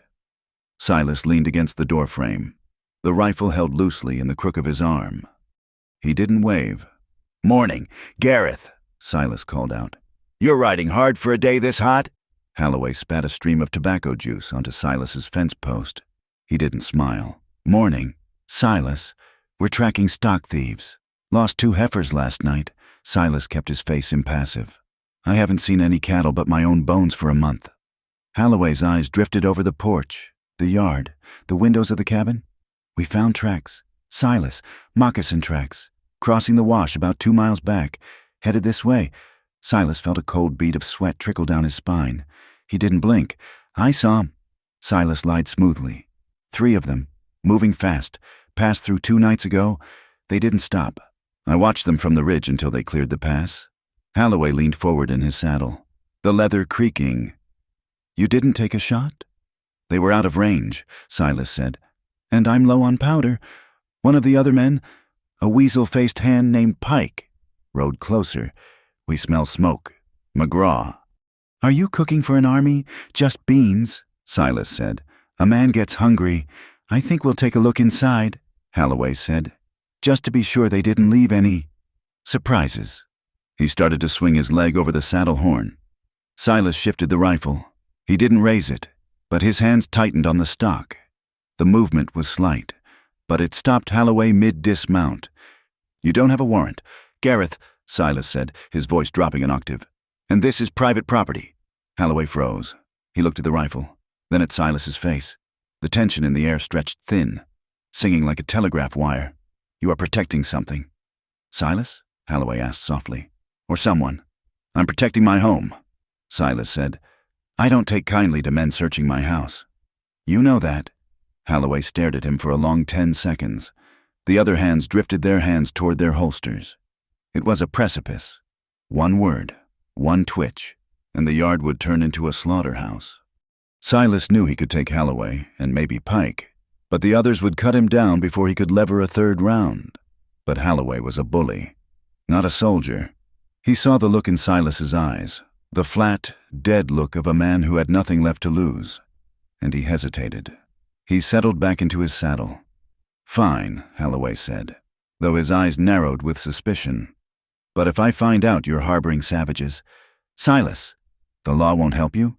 Silas leaned against the doorframe, the rifle held loosely in the crook of his arm. He didn't wave. "Morning, Gareth," Silas called out. "You're riding hard for a day this hot?" Holloway spat a stream of tobacco juice onto Silas's fence post. He didn't smile. "Morning, Silas. We're tracking stock thieves. Lost 2 heifers last night." Silas kept his face impassive. "I haven't seen any cattle but my own bones for a month." Holloway's eyes drifted over the porch, the yard, the windows of the cabin. "We found tracks. Silas, moccasin tracks, crossing the wash about 2 miles back, headed this way." Silas felt a cold bead of sweat trickle down his spine. He didn't blink. "I saw 'em." Silas lied smoothly. 3 of them, moving fast, passed through 2 nights ago. They didn't stop. I watched them from the ridge until they cleared the pass. Holloway leaned forward in his saddle, the leather creaking. "You didn't take a shot?" "They were out of range," Silas said. "And I'm low on powder." One of the other men, a weasel-faced hand named Pike, rode closer. "We smell smoke. McGraw." "Are you cooking for an army? Just beans," Silas said. "A man gets hungry. I think we'll take a look inside," Holloway said, "just to be sure they didn't leave any surprises." He started to swing his leg over the saddle horn. Silas shifted the rifle. He didn't raise it, but his hands tightened on the stock. The movement was slight, but it stopped Holloway mid-dismount. "You don't have a warrant, Gareth," Silas said, his voice dropping an octave. "And this is private property." Holloway froze. He looked at the rifle, then at Silas's face. The tension in the air stretched thin, singing like a telegraph wire. "You are protecting something." "Silas?" Holloway asked softly. "Or someone?" "I'm protecting my home," Silas said. "I don't take kindly to men searching my house." "You know that." Holloway stared at him for a long 10 seconds. The other hands drifted their hands toward their holsters. It was a precipice. One word, one twitch, and the yard would turn into a slaughterhouse. Silas knew he could take Holloway, and maybe Pike, but the others would cut him down before he could lever a 3rd round. But Holloway was a bully, not a soldier. He saw the look in Silas's eyes, the flat, dead look of a man who had nothing left to lose, and he hesitated. He settled back into his saddle. "Fine," Holloway said, though his eyes narrowed with suspicion. "But if I find out you're harboring savages, Silas, the law won't help you?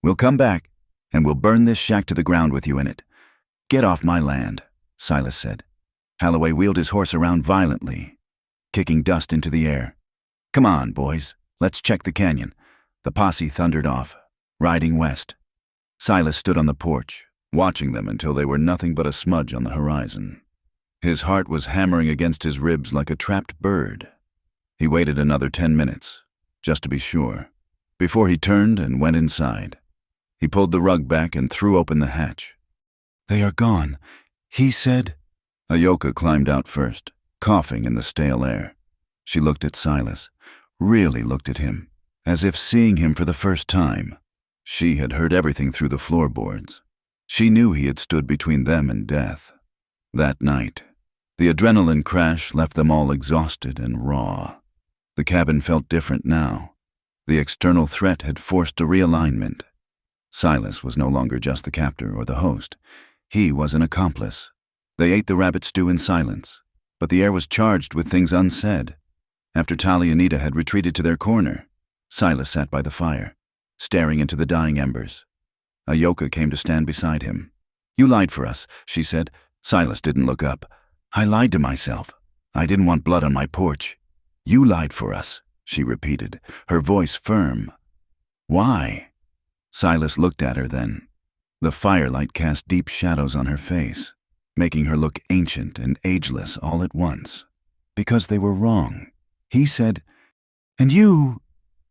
We'll come back, and we'll burn this shack to the ground with you in it." "Get off my land," Silas said. Holloway wheeled his horse around violently, kicking dust into the air. "Come on, boys, let's check the canyon." The posse thundered off, riding west. Silas stood on the porch, watching them until they were nothing but a smudge on the horizon. His heart was hammering against his ribs like a trapped bird. He waited another 10 minutes, just to be sure, before he turned and went inside. He pulled the rug back and threw open the hatch. "They are gone," he said. Ayoka climbed out first, coughing in the stale air. She looked at Silas, really looked at him, as if seeing him for the first time. She had heard everything through the floorboards. She knew he had stood between them and death. That night, the adrenaline crash left them all exhausted and raw. The cabin felt different now. The external threat had forced a realignment. Silas was no longer just the captor or the host. He was an accomplice. They ate the rabbit stew in silence, but the air was charged with things unsaid. After Tali and Nita had retreated to their corner, Silas sat by the fire, staring into the dying embers. Ayoka came to stand beside him. "You lied for us," she said. Silas didn't look up. "I lied to myself. I didn't want blood on my porch." "You lied for us," she repeated, her voice firm. "Why?" Silas looked at her then. The firelight cast deep shadows on her face, making her look ancient and ageless all at once. "Because they were wrong," he said. "And you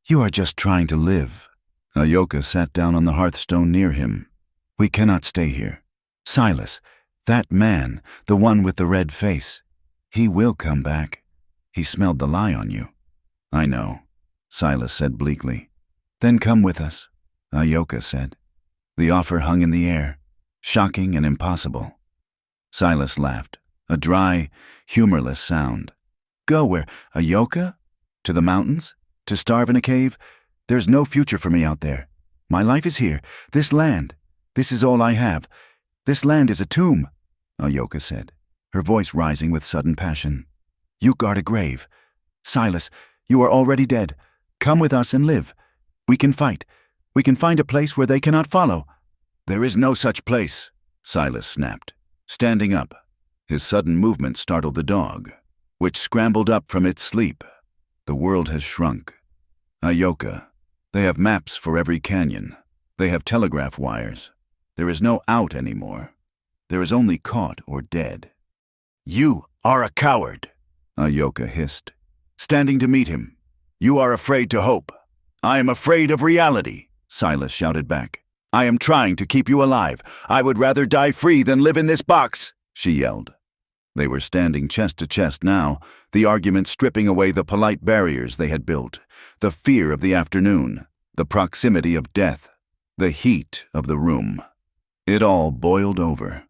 are just trying to live." Ayoka sat down on the hearthstone near him. "We cannot stay here. Silas, that man, the one with the red face, he will come back. He smelled the lie on you." "I know," Silas said bleakly. "Then come with us," Ayoka said. The offer hung in the air, shocking and impossible. Silas laughed, a dry, humorless sound. "Go where, Ayoka? To the mountains? To starve in a cave? There's no future for me out there. My life is here. This land. This is all I have. This land is a tomb," Ayoka said, her voice rising with sudden passion. "You guard a grave. Silas, you are already dead. Come with us and live. We can fight. We can find a place where they cannot follow." "There is no such place," Silas snapped, standing up. His sudden movement startled the dog, which scrambled up from its sleep. "The world has shrunk. Ayoka, they have maps for every canyon. They have telegraph wires. There is no out anymore. There is only caught or dead." "You are a coward," Ayoka hissed, standing to meet him. "You are afraid to hope." "I am afraid of reality," Silas shouted back. "I am trying to keep you alive. I would rather die free than live in this box," she yelled. They were standing chest to chest now, the argument stripping away the polite barriers they had built, the fear of the afternoon, the proximity of death, the heat of the room. It all boiled over.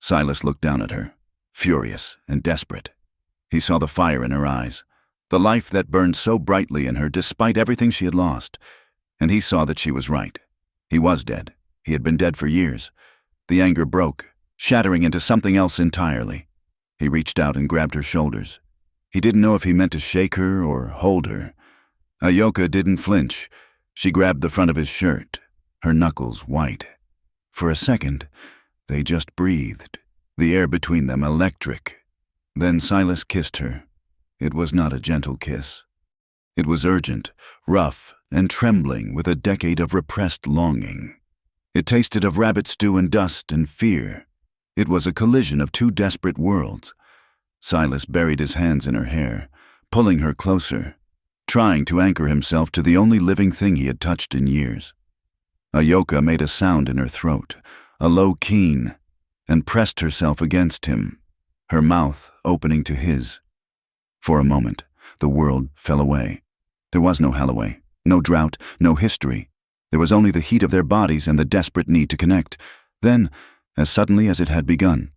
Silas looked down at her, furious and desperate. He saw the fire in her eyes, the life that burned so brightly in her despite everything she had lost, and he saw that she was right. He was dead. He had been dead for years. The anger broke, shattering into something else entirely. He reached out and grabbed her shoulders. He didn't know if he meant to shake her or hold her. Ayoka didn't flinch. She grabbed the front of his shirt, her knuckles white. For a second, they just breathed, the air between them electric. Then Silas kissed her. It was not a gentle kiss. It was urgent, rough, and trembling with a decade of repressed longing. It tasted of rabbit stew and dust and fear. It was a collision of two desperate worlds. Silas buried his hands in her hair, pulling her closer, trying to anchor himself to the only living thing he had touched in years. Ayoka made a sound in her throat, a low keen, and pressed herself against him, her mouth opening to his. For a moment, the world fell away. There was no Halloway, no drought, no history. There was only the heat of their bodies and the desperate need to connect. Then, as suddenly as it had begun,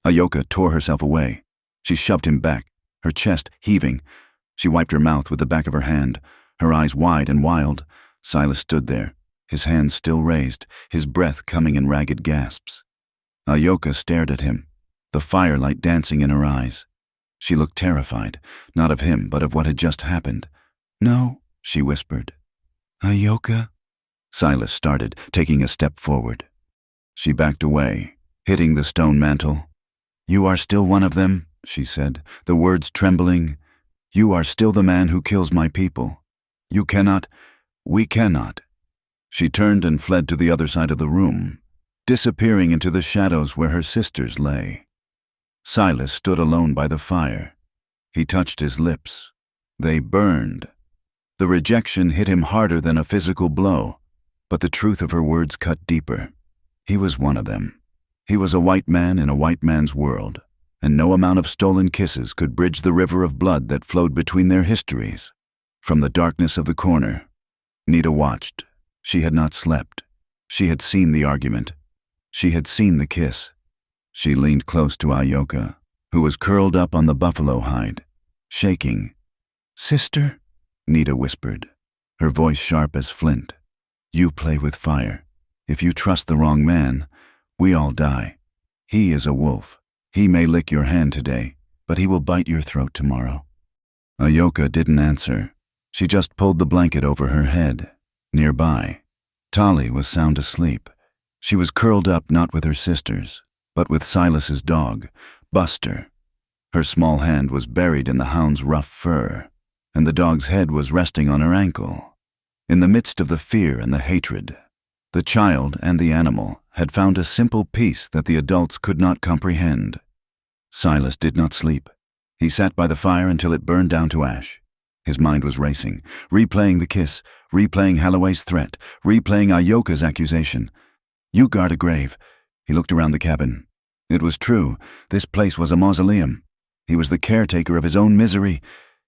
Ayoka tore herself away. She shoved him back, her chest heaving. She wiped her mouth with the back of her hand, her eyes wide and wild. Silas stood there, his hands still raised, his breath coming in ragged gasps. Ayoka stared at him, the firelight dancing in her eyes. She looked terrified, not of him, but of what had just happened. "No," she whispered. "Ayoka?" Silas started, taking a step forward. She backed away, hitting the stone mantel. "You are still one of them," she said, the words trembling. "You are still the man who kills my people. You cannot, we cannot." She turned and fled to the other side of the room, disappearing into the shadows where her sisters lay. Silas stood alone by the fire. He touched his lips. They burned. The rejection hit him harder than a physical blow, but the truth of her words cut deeper. He was one of them. He was a white man in a white man's world, and no amount of stolen kisses could bridge the river of blood that flowed between their histories. From the darkness of the corner, Nita watched. She had not slept. She had seen the argument. She had seen the kiss. She leaned close to Ayoka, who was curled up on the buffalo hide, shaking. "Sister," Nita whispered, her voice sharp as flint. "You play with fire. If you trust the wrong man, we all die. He is a wolf. He may lick your hand today, but he will bite your throat tomorrow." Ayoka didn't answer. She just pulled the blanket over her head. Nearby, Tali was sound asleep. She was curled up not with her sisters, but with Silas's dog, Buster. Her small hand was buried in the hound's rough fur, and the dog's head was resting on her ankle. In the midst of the fear and the hatred, the child and the animal had found a simple peace that the adults could not comprehend. Silas did not sleep. He sat by the fire until it burned down to ash. His mind was racing, replaying the kiss, replaying Holloway's threat, replaying Ayoka's accusation. "You guard a grave." He looked around the cabin. It was true. This place was a mausoleum. He was the caretaker of his own misery.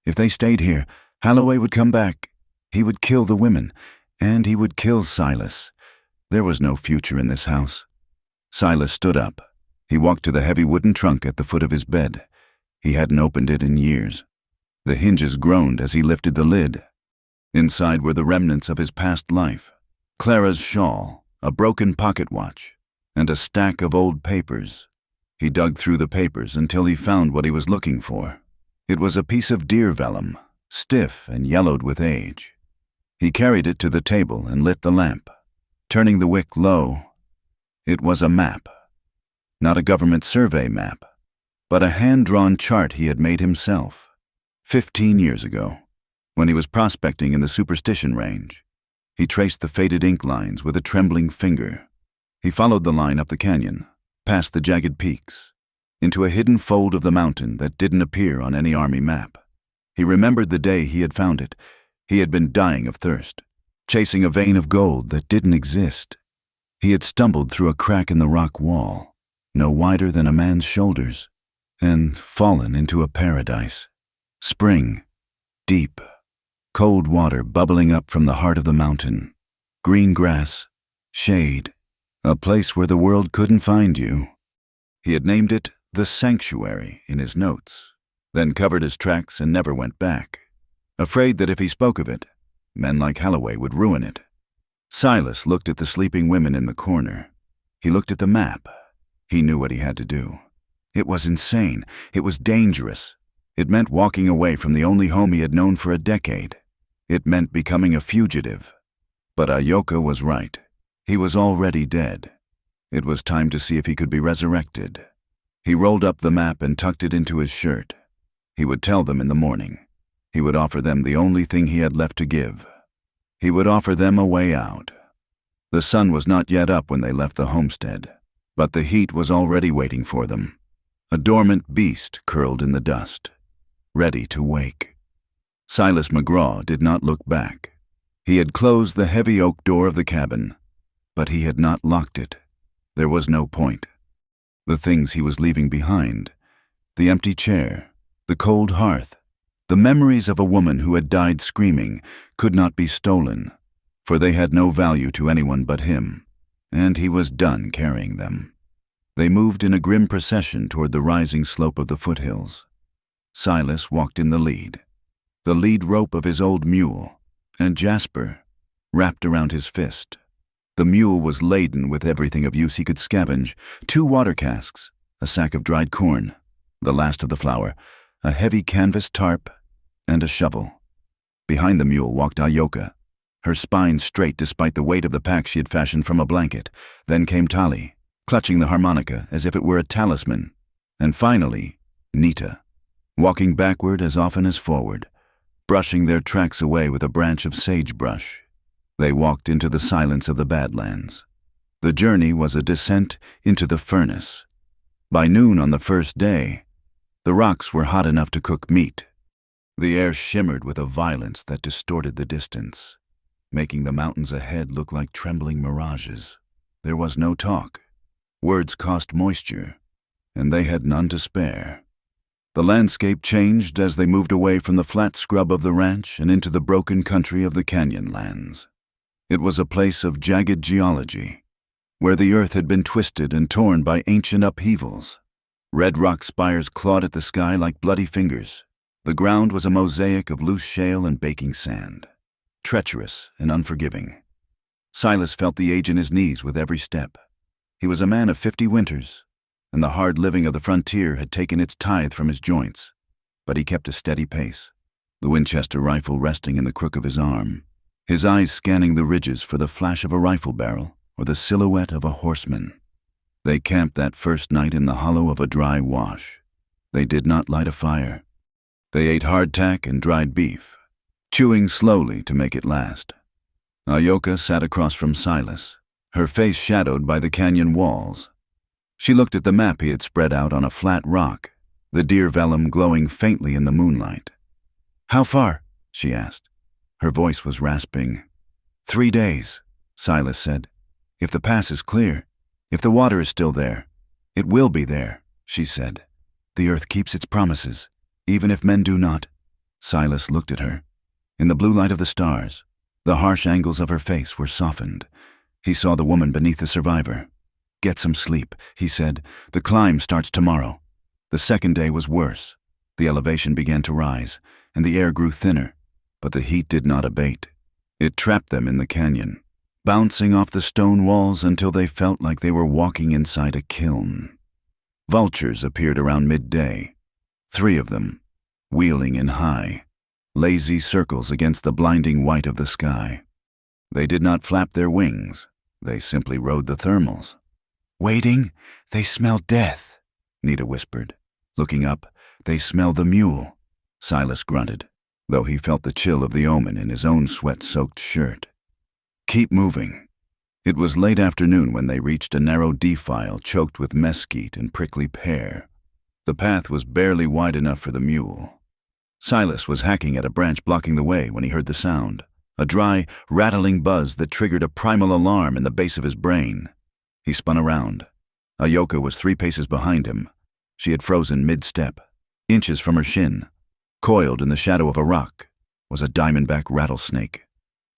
If they stayed here, Holloway would come back. He would kill the women, and he would kill Silas. There was no future in this house. Silas stood up. He walked to the heavy wooden trunk at the foot of his bed. He hadn't opened it in years. The hinges groaned as he lifted the lid. Inside were the remnants of his past life. Clara's shawl, a broken pocket watch, and a stack of old papers. He dug through the papers until he found what he was looking for. It was a piece of deer vellum, stiff and yellowed with age. He carried it to the table and lit the lamp, turning the wick low. It was a map. Not a government survey map, but a hand-drawn chart he had made himself. 15 years ago, when he was prospecting in the Superstition Range, he traced the faded ink lines with a trembling finger. He followed the line up the canyon, past the jagged peaks, into a hidden fold of the mountain that didn't appear on any army map. He remembered the day he had found it. He had been dying of thirst, chasing a vein of gold that didn't exist. He had stumbled through a crack in the rock wall, no wider than a man's shoulders, and fallen into a paradise. Spring, deep, cold water bubbling up from the heart of the mountain, green grass, shade, a place where the world couldn't find you. He had named it the Sanctuary in his notes, then covered his tracks and never went back, afraid that if he spoke of it, men like Holloway would ruin it. Silas looked at the sleeping women in the corner. He looked at the map. He knew what he had to do. It was insane. It was dangerous. It meant walking away from the only home he had known for a decade. It meant becoming a fugitive. But Ayoka was right. He was already dead. It was time to see if he could be resurrected. He rolled up the map and tucked it into his shirt. He would tell them in the morning. He would offer them the only thing he had left to give. He would offer them a way out. The sun was not yet up when they left the homestead, but the heat was already waiting for them. A dormant beast curled in the dust, ready to wake. Silas McGraw did not look back. He had closed the heavy oak door of the cabin, but he had not locked it. There was no point. The things he was leaving behind, the empty chair, the cold hearth, the memories of a woman who had died screaming, could not be stolen, for they had no value to anyone but him, and he was done carrying them. They moved in a grim procession toward the rising slope of the foothills. Silas walked in the lead rope of his old mule, and Jasper wrapped around his fist. The mule was laden with everything of use he could scavenge: 2 water casks, a sack of dried corn, the last of the flour, a heavy canvas tarp, and a shovel. Behind the mule walked Ayoka, her spine straight despite the weight of the pack she had fashioned from a blanket. Then came Tali, clutching the harmonica as if it were a talisman. And finally, Nita, walking backward as often as forward, brushing their tracks away with a branch of sagebrush. They walked into the silence of the Badlands. The journey was a descent into the furnace. By noon on the first day, the rocks were hot enough to cook meat. The air shimmered with a violence that distorted the distance, making the mountains ahead look like trembling mirages. There was no talk. Words cost moisture, and they had none to spare. The landscape changed as they moved away from the flat scrub of the ranch and into the broken country of the canyon lands. It was a place of jagged geology, where the earth had been twisted and torn by ancient upheavals. Red rock spires clawed at the sky like bloody fingers. The ground was a mosaic of loose shale and baking sand, treacherous and unforgiving. Silas felt the age in his knees with every step. He was a man of 50 winters, and the hard living of the frontier had taken its tithe from his joints, but he kept a steady pace, the Winchester rifle resting in the crook of his arm, his eyes scanning the ridges for the flash of a rifle barrel or the silhouette of a horseman. They camped that first night in the hollow of a dry wash. They did not light a fire. They ate hardtack and dried beef, chewing slowly to make it last. Ayoka sat across from Silas, her face shadowed by the canyon walls. She looked at the map he had spread out on a flat rock, the deer vellum glowing faintly in the moonlight. "How far?" she asked. Her voice was rasping. 3 days, Silas said. If the pass is clear, if the water is still there, it will be there, she said. The earth keeps its promises, even if men do not. Silas looked at her. In the blue light of the stars, the harsh angles of her face were softened. He saw the woman beneath the survivor. Get some sleep, he said. The climb starts tomorrow. The second day was worse. The elevation began to rise, and the air grew thinner, but the heat did not abate. It trapped them in the canyon, bouncing off the stone walls until they felt like they were walking inside a kiln. Vultures appeared around midday, 3 of them, wheeling in high, lazy circles against the blinding white of the sky. They did not flap their wings, they simply rode the thermals. Waiting, they smell death, Nita whispered. Looking up, they smell the mule, Silas grunted, though he felt the chill of the omen in his own sweat-soaked shirt. Keep moving. It was late afternoon when they reached a narrow defile choked with mesquite and prickly pear. The path was barely wide enough for the mule. Silas was hacking at a branch blocking the way when he heard the sound, a dry, rattling buzz that triggered a primal alarm in the base of his brain. He spun around. Ayoka was 3 paces behind him. She had frozen mid-step. Inches from her shin, coiled in the shadow of a rock, was a diamondback rattlesnake,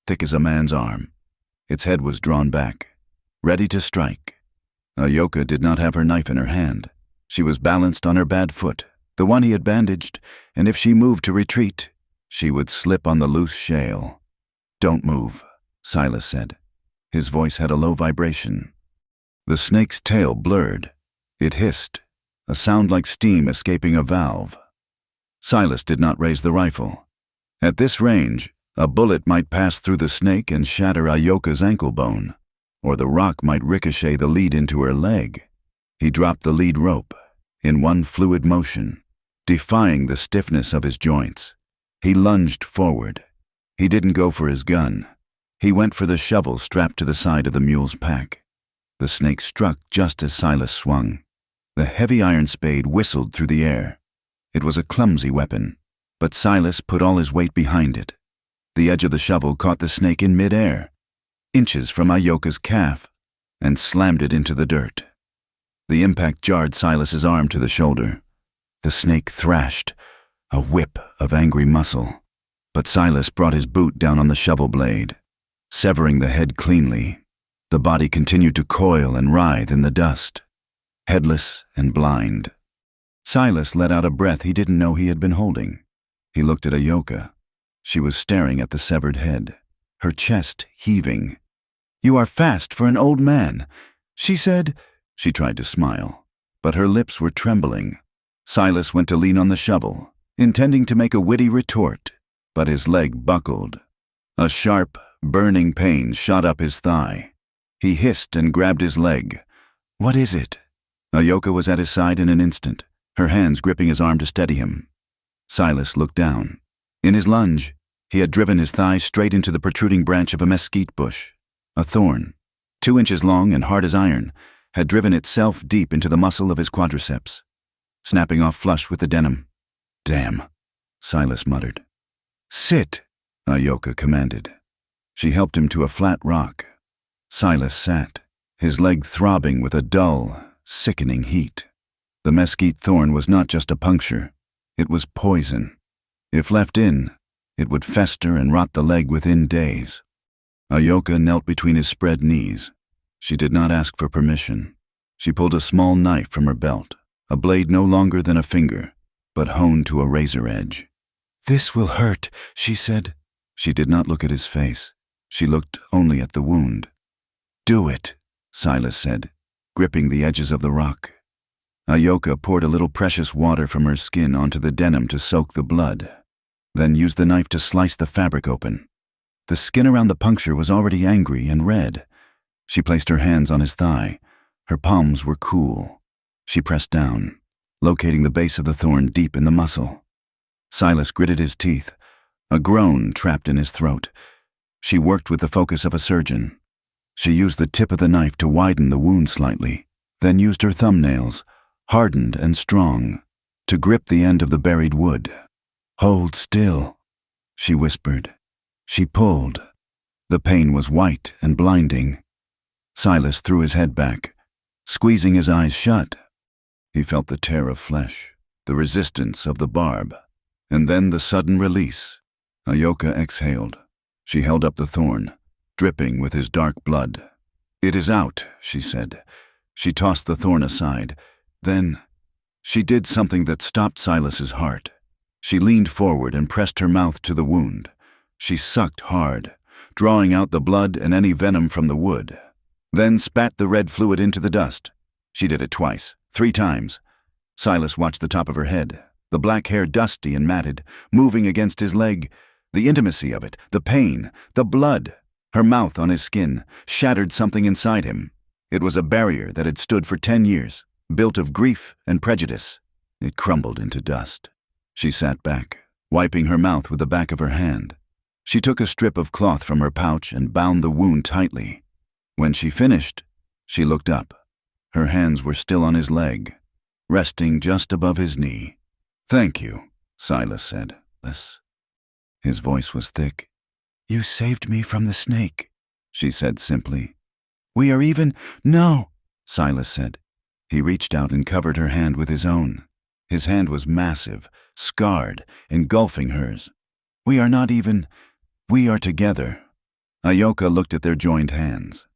thick as a man's arm. Its head was drawn back, ready to strike. Ayoka did not have her knife in her hand. She was balanced on her bad foot, the one he had bandaged, and if she moved to retreat, she would slip on the loose shale. Don't move, Silas said. His voice had a low vibration. The snake's tail blurred. It hissed, a sound like steam escaping a valve. Silas did not raise the rifle. At this range, a bullet might pass through the snake and shatter Ayoka's ankle bone, or the rock might ricochet the lead into her leg. He dropped the lead rope, in one fluid motion, defying the stiffness of his joints. He lunged forward. He didn't go for his gun. He went for the shovel strapped to the side of the mule's pack. The snake struck just as Silas swung. The heavy iron spade whistled through the air. It was a clumsy weapon, but Silas put all his weight behind it. The edge of the shovel caught the snake in midair, inches from Ayoka's calf, and slammed it into the dirt. The impact jarred Silas's arm to the shoulder. The snake thrashed, a whip of angry muscle, but Silas brought his boot down on the shovel blade, severing the head cleanly. The body continued to coil and writhe in the dust, headless and blind. Silas let out a breath he didn't know he had been holding. He looked at Ayoka. She was staring at the severed head, her chest heaving. "You are fast for an old man," she said. She tried to smile, but her lips were trembling. Silas went to lean on the shovel, intending to make a witty retort, but his leg buckled. A sharp, burning pain shot up his thigh. He hissed and grabbed his leg. "What is it?" Ayoka was at his side in an instant, her hands gripping his arm to steady him. Silas looked down. In his lunge, he had driven his thigh straight into the protruding branch of a mesquite bush. A thorn, 2 inches long and hard as iron, had driven itself deep into the muscle of his quadriceps, snapping off flush with the denim. "Damn," Silas muttered. "Sit," Ayoka commanded. She helped him to a flat rock. Silas sat, his leg throbbing with a dull, sickening heat. The mesquite thorn was not just a puncture, it was poison. If left in, it would fester and rot the leg within days. Ayoka knelt between his spread knees. She did not ask for permission. She pulled a small knife from her belt, a blade no longer than a finger, but honed to a razor edge. "This will hurt," she said. She did not look at his face. She looked only at the wound. "Do it," Silas said, gripping the edges of the rock. Ayoka poured a little precious water from her skin onto the denim to soak the blood, then used the knife to slice the fabric open. The skin around the puncture was already angry and red. She placed her hands on his thigh. Her palms were cool. She pressed down, locating the base of the thorn deep in the muscle. Silas gritted his teeth, a groan trapped in his throat. She worked with the focus of a surgeon. She used the tip of the knife to widen the wound slightly, then used her thumbnails, hardened and strong, to grip the end of the buried wood. "Hold still." she whispered. She pulled. The pain was white and blinding. Silas threw his head back, squeezing his eyes shut. He felt the tear of flesh, the resistance of the barb, and then the sudden release. Ayoka exhaled. She held up the thorn, dripping with his dark blood. "It is out," she said. She tossed the thorn aside. Then she did something that stopped Silas's heart. She leaned forward and pressed her mouth to the wound. She sucked hard, drawing out the blood and any venom from the wood, then spat the red fluid into the dust. She did it twice, 3 times. Silas watched the top of her head, the black hair dusty and matted, moving against his leg. The intimacy of it, the pain, the blood. Her mouth on his skin shattered something inside him. It was a barrier that had stood for 10 years, built of grief and prejudice. It crumbled into dust. She sat back, wiping her mouth with the back of her hand. She took a strip of cloth from her pouch and bound the wound tightly. When she finished, she looked up. Her hands were still on his leg, resting just above his knee. "Thank you," Silas said. His voice was thick. "You saved me from the snake," she said simply. "We are even—" "No," Silas said. He reached out and covered her hand with his own. His hand was massive, scarred, engulfing hers. "We are not even. We are together." Ayoka looked at their joined hands.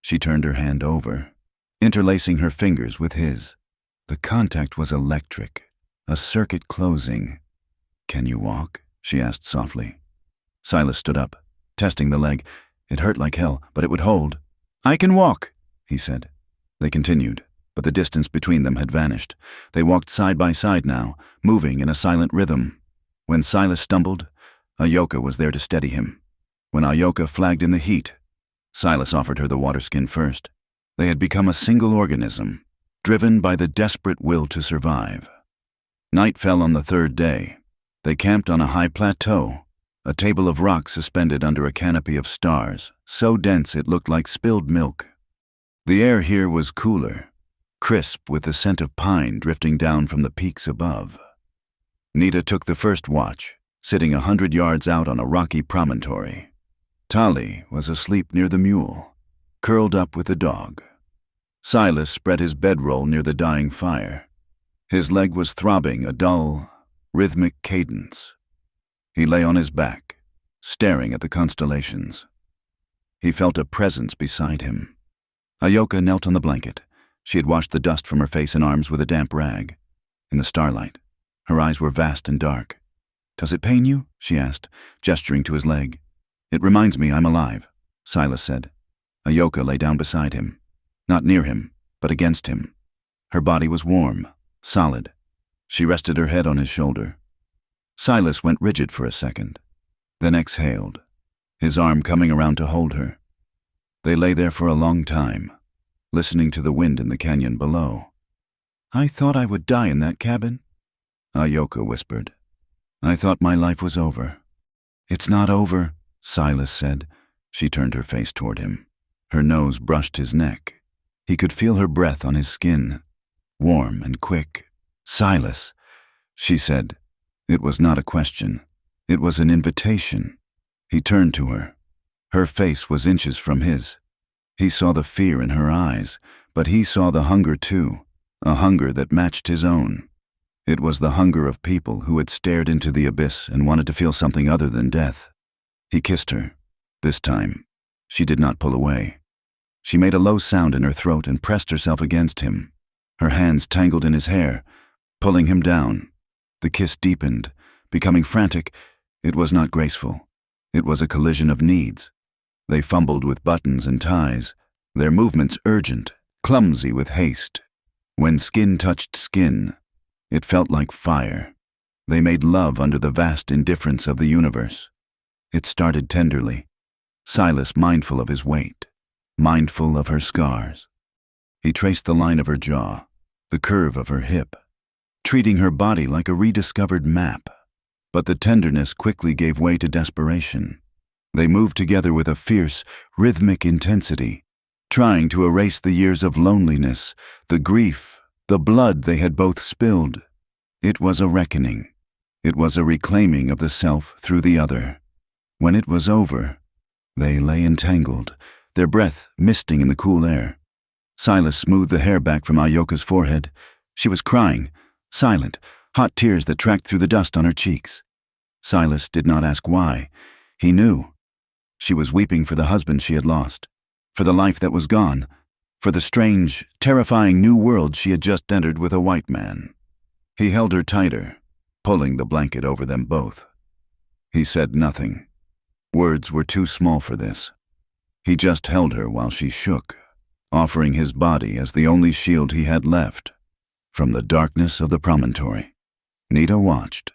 She turned her hand over, interlacing her fingers with his. The contact was electric, a circuit closing. "Can you walk?" she asked softly. Silas stood up, testing the leg. It hurt like hell, but it would hold. "I can walk," he said. They continued, but the distance between them had vanished. They walked side by side now, moving in a silent rhythm. When Silas stumbled, Ayoka was there to steady him. When Ayoka flagged in the heat, Silas offered her the water skin first. They had become a single organism, driven by the desperate will to survive. Night fell on the 3rd day. They camped on a high plateau, a table of rock suspended under a canopy of stars, so dense it looked like spilled milk. The air here was cooler, crisp with the scent of pine drifting down from the peaks above. Nita took the first watch, sitting 100 yards out on a rocky promontory. Tali was asleep near the mule, curled up with the dog. Silas spread his bedroll near the dying fire. His leg was throbbing a dull, rhythmic cadence. He lay on his back, staring at the constellations. He felt a presence beside him. Ayoka knelt on the blanket. She had washed the dust from her face and arms with a damp rag. In the starlight, her eyes were vast and dark. "Does it pain you?" she asked, gesturing to his leg. "It reminds me I'm alive," Silas said. Ayoka lay down beside him, not near him, but against him. Her body was warm, solid. She rested her head on his shoulder. Silas went rigid for a second, then exhaled, his arm coming around to hold her. They lay there for a long time, listening to the wind in the canyon below. "I thought I would die in that cabin," Ayoka whispered. "I thought my life was over." "It's not over," Silas said. She turned her face toward him. Her nose brushed his neck. He could feel her breath on his skin, warm and quick. "Silas," she said. It was not a question. It was an invitation. He turned to her. Her face was inches from his. He saw the fear in her eyes, but he saw the hunger too, a hunger that matched his own. It was the hunger of people who had stared into the abyss and wanted to feel something other than death. He kissed her. This time, she did not pull away. She made a low sound in her throat and pressed herself against him. Her hands tangled in his hair, pulling him down. The kiss deepened, becoming frantic. It was not graceful. It was a collision of needs. They fumbled with buttons and ties, their movements urgent, clumsy with haste. When skin touched skin, it felt like fire. They made love under the vast indifference of the universe. It started tenderly, Silas mindful of his weight, mindful of her scars. He traced the line of her jaw, the curve of her hip, treating her body like a rediscovered map. But the tenderness quickly gave way to desperation. They moved together with a fierce, rhythmic intensity, trying to erase the years of loneliness, the grief, the blood they had both spilled. It was a reckoning. It was a reclaiming of the self through the other. When it was over, they lay entangled, their breath misting in the cool air. Silas smoothed the hair back from Ayoka's forehead. She was crying, silent, hot tears that tracked through the dust on her cheeks. Silas did not ask why. He knew. She was weeping for the husband she had lost, for the life that was gone, for the strange, terrifying new world she had just entered with a white man. He held her tighter, pulling the blanket over them both. He said nothing. Words were too small for this. He just held her while she shook, offering his body as the only shield he had left from the darkness of the promontory. Nita watched.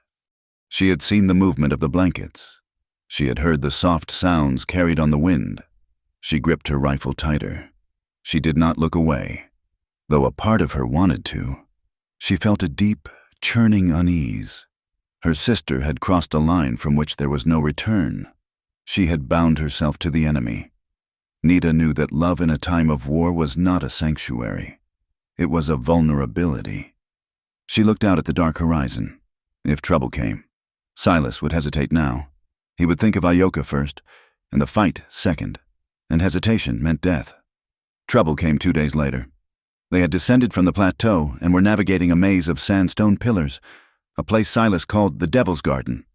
She had seen the movement of the blankets. She had heard the soft sounds carried on the wind. She gripped her rifle tighter. She did not look away, though a part of her wanted to. She felt a deep, churning unease. Her sister had crossed a line from which there was no return. She had bound herself to the enemy. Nita knew that love in a time of war was not a sanctuary. It was a vulnerability. She looked out at the dark horizon. If trouble came, Silas would hesitate now. He would think of Ayoka first, and the fight second, and hesitation meant death. Trouble came 2 days later. They had descended from the plateau and were navigating a maze of sandstone pillars, a place Silas called the Devil's Garden.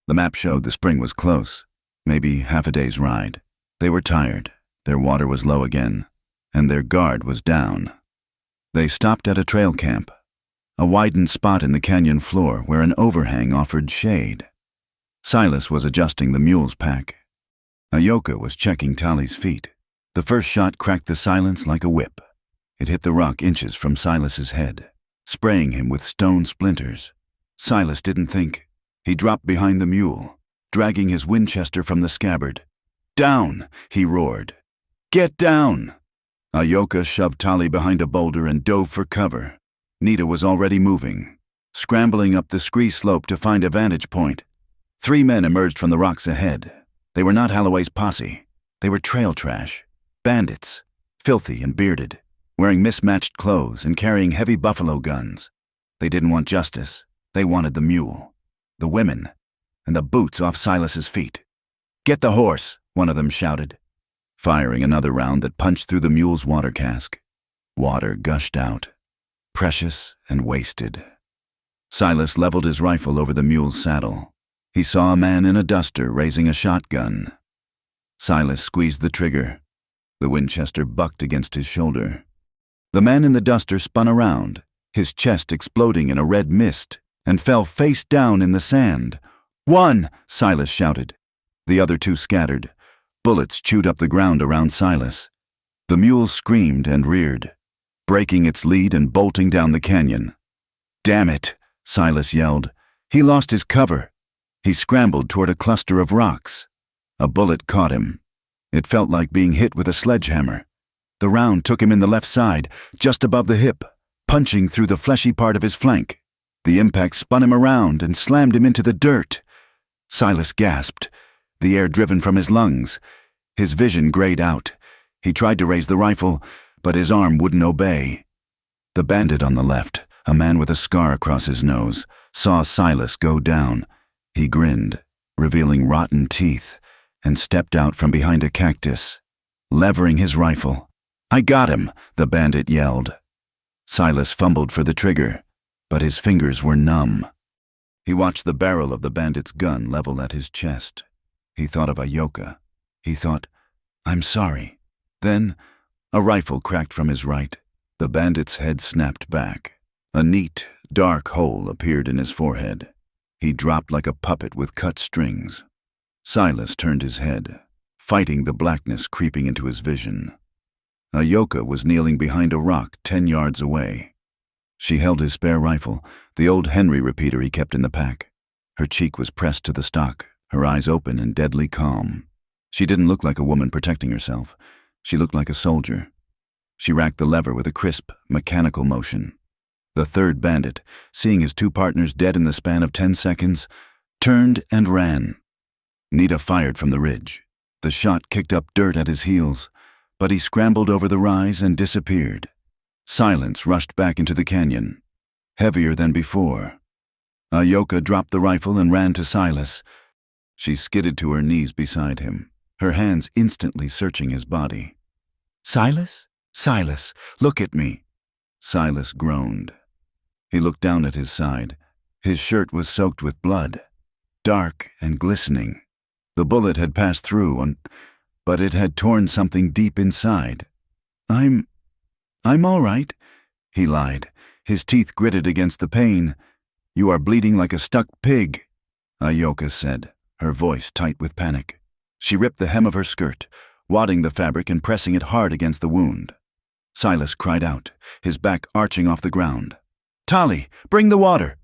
The map showed the spring was close, maybe half a day's ride. They were tired, their water was low again, and their guard was down. They stopped at a trail camp, a widened spot in the canyon floor where an overhang offered shade. Silas was adjusting the mule's pack. Ayoka was checking Tali's feet. The first shot cracked the silence like a whip. It hit the rock inches from Silas's head, spraying him with stone splinters. Silas didn't think. He dropped behind the mule, dragging his Winchester from the scabbard. "Down!" he roared. "Get down!" Ayoka shoved Tali behind a boulder and dove for cover. Nita was already moving, scrambling up the scree slope to find a vantage point. 3 men emerged from the rocks ahead. They were not Holloway's posse. They were trail trash, bandits, filthy and bearded, wearing mismatched clothes and carrying heavy buffalo guns. They didn't want justice. They wanted the mule, the women, and the boots off Silas's feet. "Get the horse," one of them shouted, firing another round that punched through the mule's water cask. Water gushed out, precious and wasted. Silas leveled his rifle over the mule's saddle. He saw a man in a duster raising a shotgun. Silas squeezed the trigger. The Winchester bucked against his shoulder. The man in the duster spun around, his chest exploding in a red mist, and fell face down in the sand. "One!" Silas shouted. The other 2 scattered. Bullets chewed up the ground around Silas. The mule screamed and reared, breaking its lead and bolting down the canyon. "Damn it!" Silas yelled. He lost his cover. He scrambled toward a cluster of rocks. A bullet caught him. It felt like being hit with a sledgehammer. The round took him in the left side, just above the hip, punching through the fleshy part of his flank. The impact spun him around and slammed him into the dirt. Silas gasped, the air driven from his lungs. His vision grayed out. He tried to raise the rifle, but his arm wouldn't obey. The bandit on the left, a man with a scar across his nose, saw Silas go down. He grinned, revealing rotten teeth, and stepped out from behind a cactus, levering his rifle. "I got him!" the bandit yelled. Silas fumbled for the trigger, but his fingers were numb. He watched the barrel of the bandit's gun level at his chest. He thought of Ayoka. He thought, "I'm sorry." Then, a rifle cracked from his right. The bandit's head snapped back. A neat, dark hole appeared in his forehead. He dropped like a puppet with cut strings. Silas turned his head, fighting the blackness creeping into his vision. Ayoka was kneeling behind a rock 10 yards away. She held his spare rifle, the old Henry repeater he kept in the pack. Her cheek was pressed to the stock, her eyes open and deadly calm. She didn't look like a woman protecting herself. She looked like a soldier. She racked the lever with a crisp, mechanical motion. The third bandit, seeing his 2 partners dead in the span of 10 seconds, turned and ran. Nita fired from the ridge. The shot kicked up dirt at his heels, but he scrambled over the rise and disappeared. Silence rushed back into the canyon, heavier than before. Ayoka dropped the rifle and ran to Silas. She skidded to her knees beside him, her hands instantly searching his body. "Silas? Silas, look at me." Silas groaned. He looked down at his side. His shirt was soaked with blood, dark and glistening. The bullet had passed through, but it had torn something deep inside. I'm all right," he lied, his teeth gritted against the pain. "You are bleeding like a stuck pig," Ayoka said, her voice tight with panic. She ripped the hem of her skirt, wadding the fabric and pressing it hard against the wound. Silas cried out, his back arching off the ground. "Tali, bring the water!"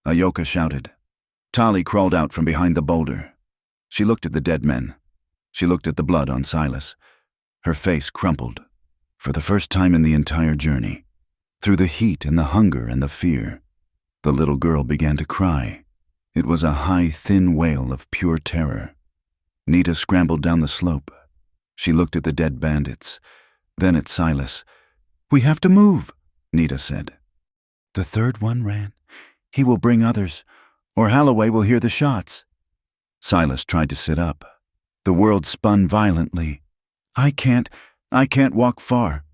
Ayoka shouted. Tali crawled out from behind the boulder. She looked at the dead men. She looked at the blood on Silas. Her face crumpled. For the first time in the entire journey, through the heat and the hunger and the fear, the little girl began to cry. It was a high, thin wail of pure terror. Nita scrambled down the slope. She looked at the dead bandits, then at Silas. "We have to move," Nita said. "The third one ran. He will bring others, or Holloway will hear the shots." Silas tried to sit up. The world spun violently. I can't walk far."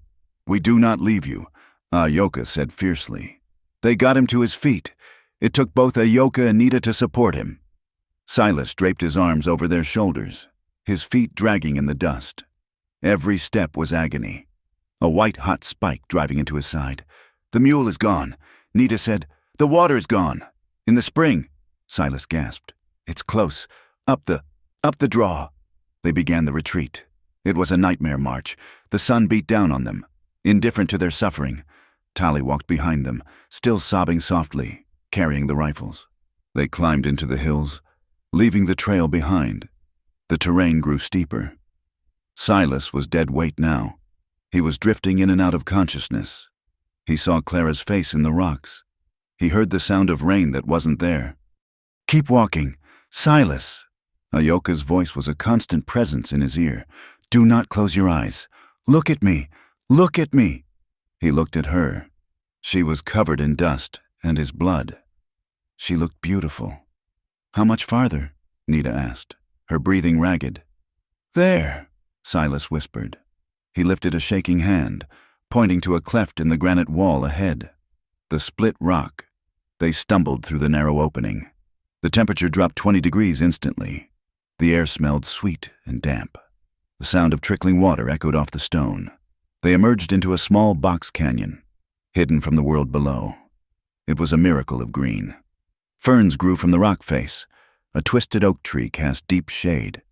"We do not leave you," Ayoka said fiercely. They got him to his feet. It took both Ayoka and Nita to support him. Silas draped his arms over their shoulders, his feet dragging in the dust. Every step was agony. A white-hot spike driving into his side. "The mule is gone," Nita said. "The water is gone." "In the spring," Silas gasped. "It's close. Up the draw." They began the retreat. It was a nightmare march. The sun beat down on them. Indifferent to their suffering, Tali walked behind them, still sobbing softly, carrying the rifles. They climbed into the hills, leaving the trail behind. The terrain grew steeper. Silas was dead weight now. He was drifting in and out of consciousness. He saw Clara's face in the rocks. He heard the sound of rain that wasn't there. "Keep walking. Silas." Ayoka's voice was a constant presence in his ear. "Do not close your eyes. Look at me. Look at me." He looked at her. She was covered in dust and his blood. She looked beautiful. "How much farther?" Nita asked, her breathing ragged. "There," Silas whispered. He lifted a shaking hand, pointing to a cleft in the granite wall ahead. The split rock. They stumbled through the narrow opening. The temperature dropped 20 degrees instantly. The air smelled sweet and damp. The sound of trickling water echoed off the stone. They emerged into a small box canyon, hidden from the world below. It was a miracle of green. Ferns grew from the rock face. A twisted oak tree cast deep shade.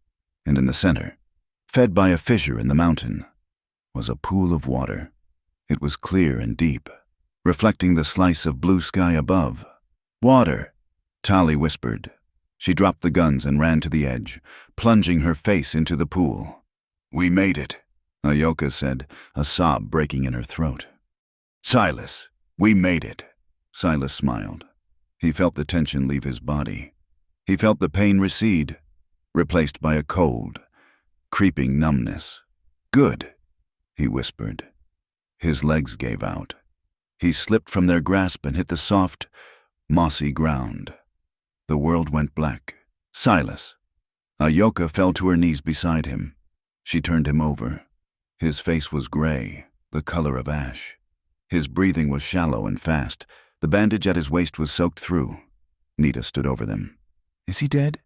And in the center, fed by a fissure in the mountain, was a pool of water. It was clear and deep, reflecting the slice of blue sky above. "Water," Tali whispered. She dropped the guns and ran to the edge, plunging her face into the pool. "We made it," Ayoka said, a sob breaking in her throat. "Silas, we made it." Silas smiled. He felt the tension leave his body. He felt the pain recede, replaced by a cold, creeping numbness. "Good," he whispered. His legs gave out. He slipped from their grasp and hit the soft, mossy ground. The world went black. "Silas." Ayoka fell to her knees beside him. She turned him over. His face was gray, the color of ash. His breathing was shallow and fast. The bandage at his waist was soaked through. Nita stood over them. "Is he dead?"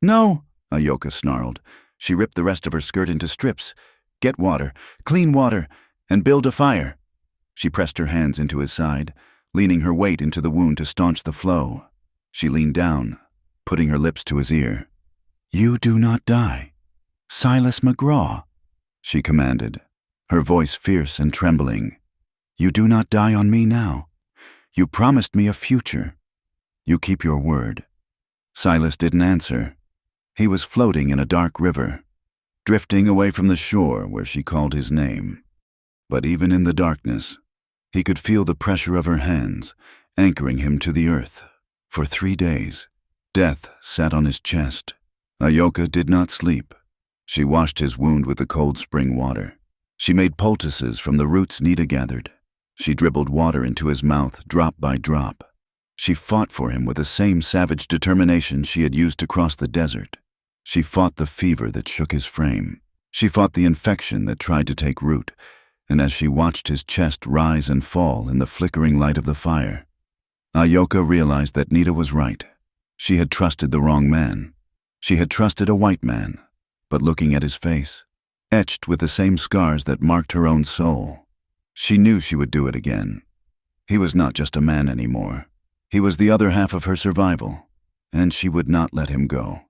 "No," Ayoka snarled. She ripped the rest of her skirt into strips. "Get water, clean water, and build a fire." She pressed her hands into his side, leaning her weight into the wound to staunch the flow. She leaned down, putting her lips to his ear. "You do not die. Silas McGraw," she commanded, her voice fierce and trembling. "You do not die on me now. You promised me a future. You keep your word." Silas didn't answer. He was floating in a dark river, drifting away from the shore where she called his name. But even in the darkness, he could feel the pressure of her hands, anchoring him to the earth. For 3 days, death sat on his chest. Ayoka did not sleep. She washed his wound with the cold spring water. She made poultices from the roots Nita gathered. She dribbled water into his mouth drop by drop. She fought for him with the same savage determination she had used to cross the desert. She fought the fever that shook his frame. She fought the infection that tried to take root, and as she watched his chest rise and fall in the flickering light of the fire, Ayoka realized that Nita was right. She had trusted the wrong man. She had trusted a white man, but looking at his face, etched with the same scars that marked her own soul, she knew she would do it again. He was not just a man anymore. He was the other half of her survival, and she would not let him go.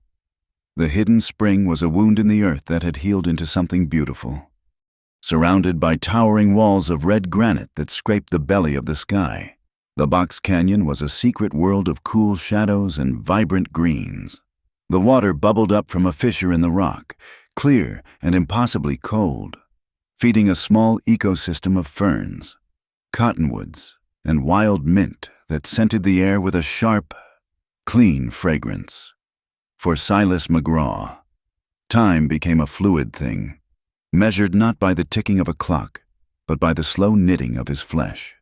The hidden spring was a wound in the earth that had healed into something beautiful. Surrounded by towering walls of red granite that scraped the belly of the sky, the Box Canyon was a secret world of cool shadows and vibrant greens. The water bubbled up from a fissure in the rock, clear and impossibly cold, feeding a small ecosystem of ferns, cottonwoods, and wild mint that scented the air with a sharp, clean fragrance. For Silas McGraw, time became a fluid thing, measured not by the ticking of a clock, but by the slow knitting of his flesh.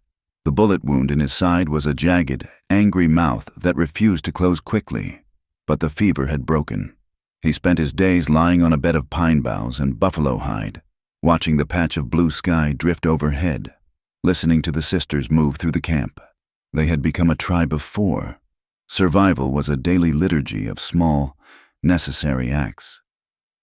The bullet wound in his side was a jagged, angry mouth that refused to close quickly, but the fever had broken. He spent his days lying on a bed of pine boughs and buffalo hide, watching the patch of blue sky drift overhead, listening to the sisters move through the camp. They had become a tribe of 4. Survival was a daily liturgy of small, necessary acts.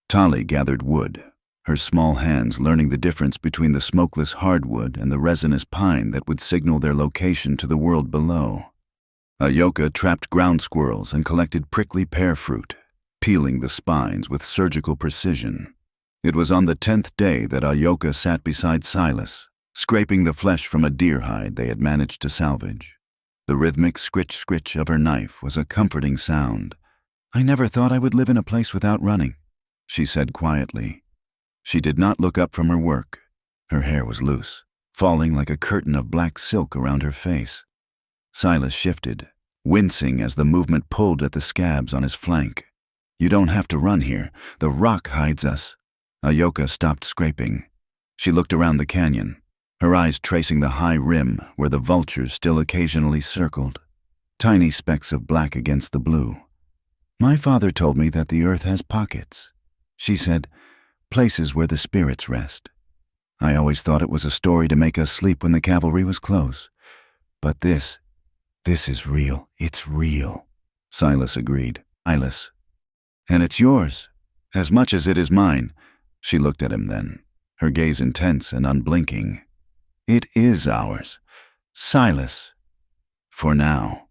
Tali gathered wood, her small hands learning the difference between the smokeless hardwood and the resinous pine that would signal their location to the world below. Ayoka trapped ground squirrels and collected prickly pear fruit, peeling the spines with surgical precision. It was on the 10th day that Ayoka sat beside Silas, scraping the flesh from a deer hide they had managed to salvage. The rhythmic scritch-scritch of her knife was a comforting sound. "I never thought I would live in a place without running," she said quietly. She did not look up from her work. Her hair was loose, falling like a curtain of black silk around her face. Silas shifted, wincing as the movement pulled at the scabs on his flank. "You don't have to run here. The rock hides us." Ayoka stopped scraping. She looked around the canyon, her eyes tracing the high rim where the vultures still occasionally circled, tiny specks of black against the blue. "My father told me that the earth has pockets," she said, "places where the spirits rest. I always thought it was a story to make us sleep when the cavalry was close. But this is real. It's real," Silas agreed. "Silas. And it's yours, as much as it is mine." She looked at him then, her gaze intense and unblinking. "It is ours, Silas. For now."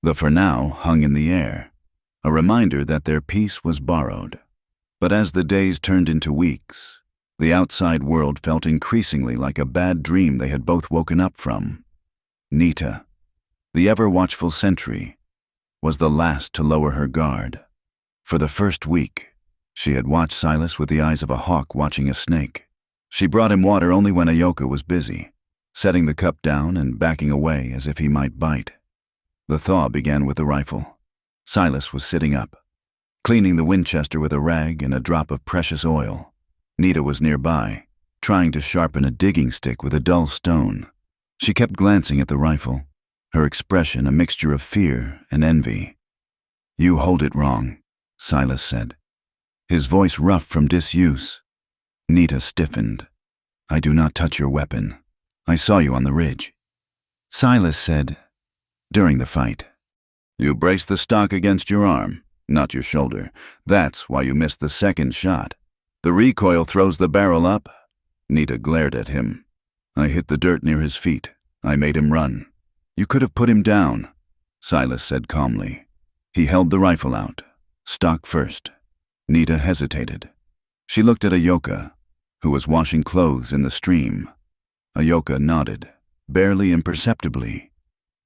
The "for now" hung in the air, a reminder that their peace was borrowed. But as the days turned into weeks, the outside world felt increasingly like a bad dream they had both woken up from. Nita, the ever-watchful sentry, was the last to lower her guard. For the first week, she had watched Silas with the eyes of a hawk watching a snake. She brought him water only when Ayoka was busy, setting the cup down and backing away as if he might bite. The thaw began with the rifle. Silas was sitting up, cleaning the Winchester with a rag and a drop of precious oil. Nita was nearby, trying to sharpen a digging stick with a dull stone. She kept glancing at the rifle, her expression a mixture of fear and envy. "You hold it wrong," Silas said, his voice rough from disuse. Nita stiffened. "I do not touch your weapon. I saw you on the ridge," Silas said, "during the fight. You braced the stock against your arm, not your shoulder. That's why you missed the second shot. The recoil throws the barrel up." Nita glared at him. "I hit the dirt near his feet. I made him run." "You could have put him down," Silas said calmly. He held the rifle out, stock first. Nita hesitated. She looked at Ayoka, who was washing clothes in the stream. Ayoka nodded, barely imperceptibly.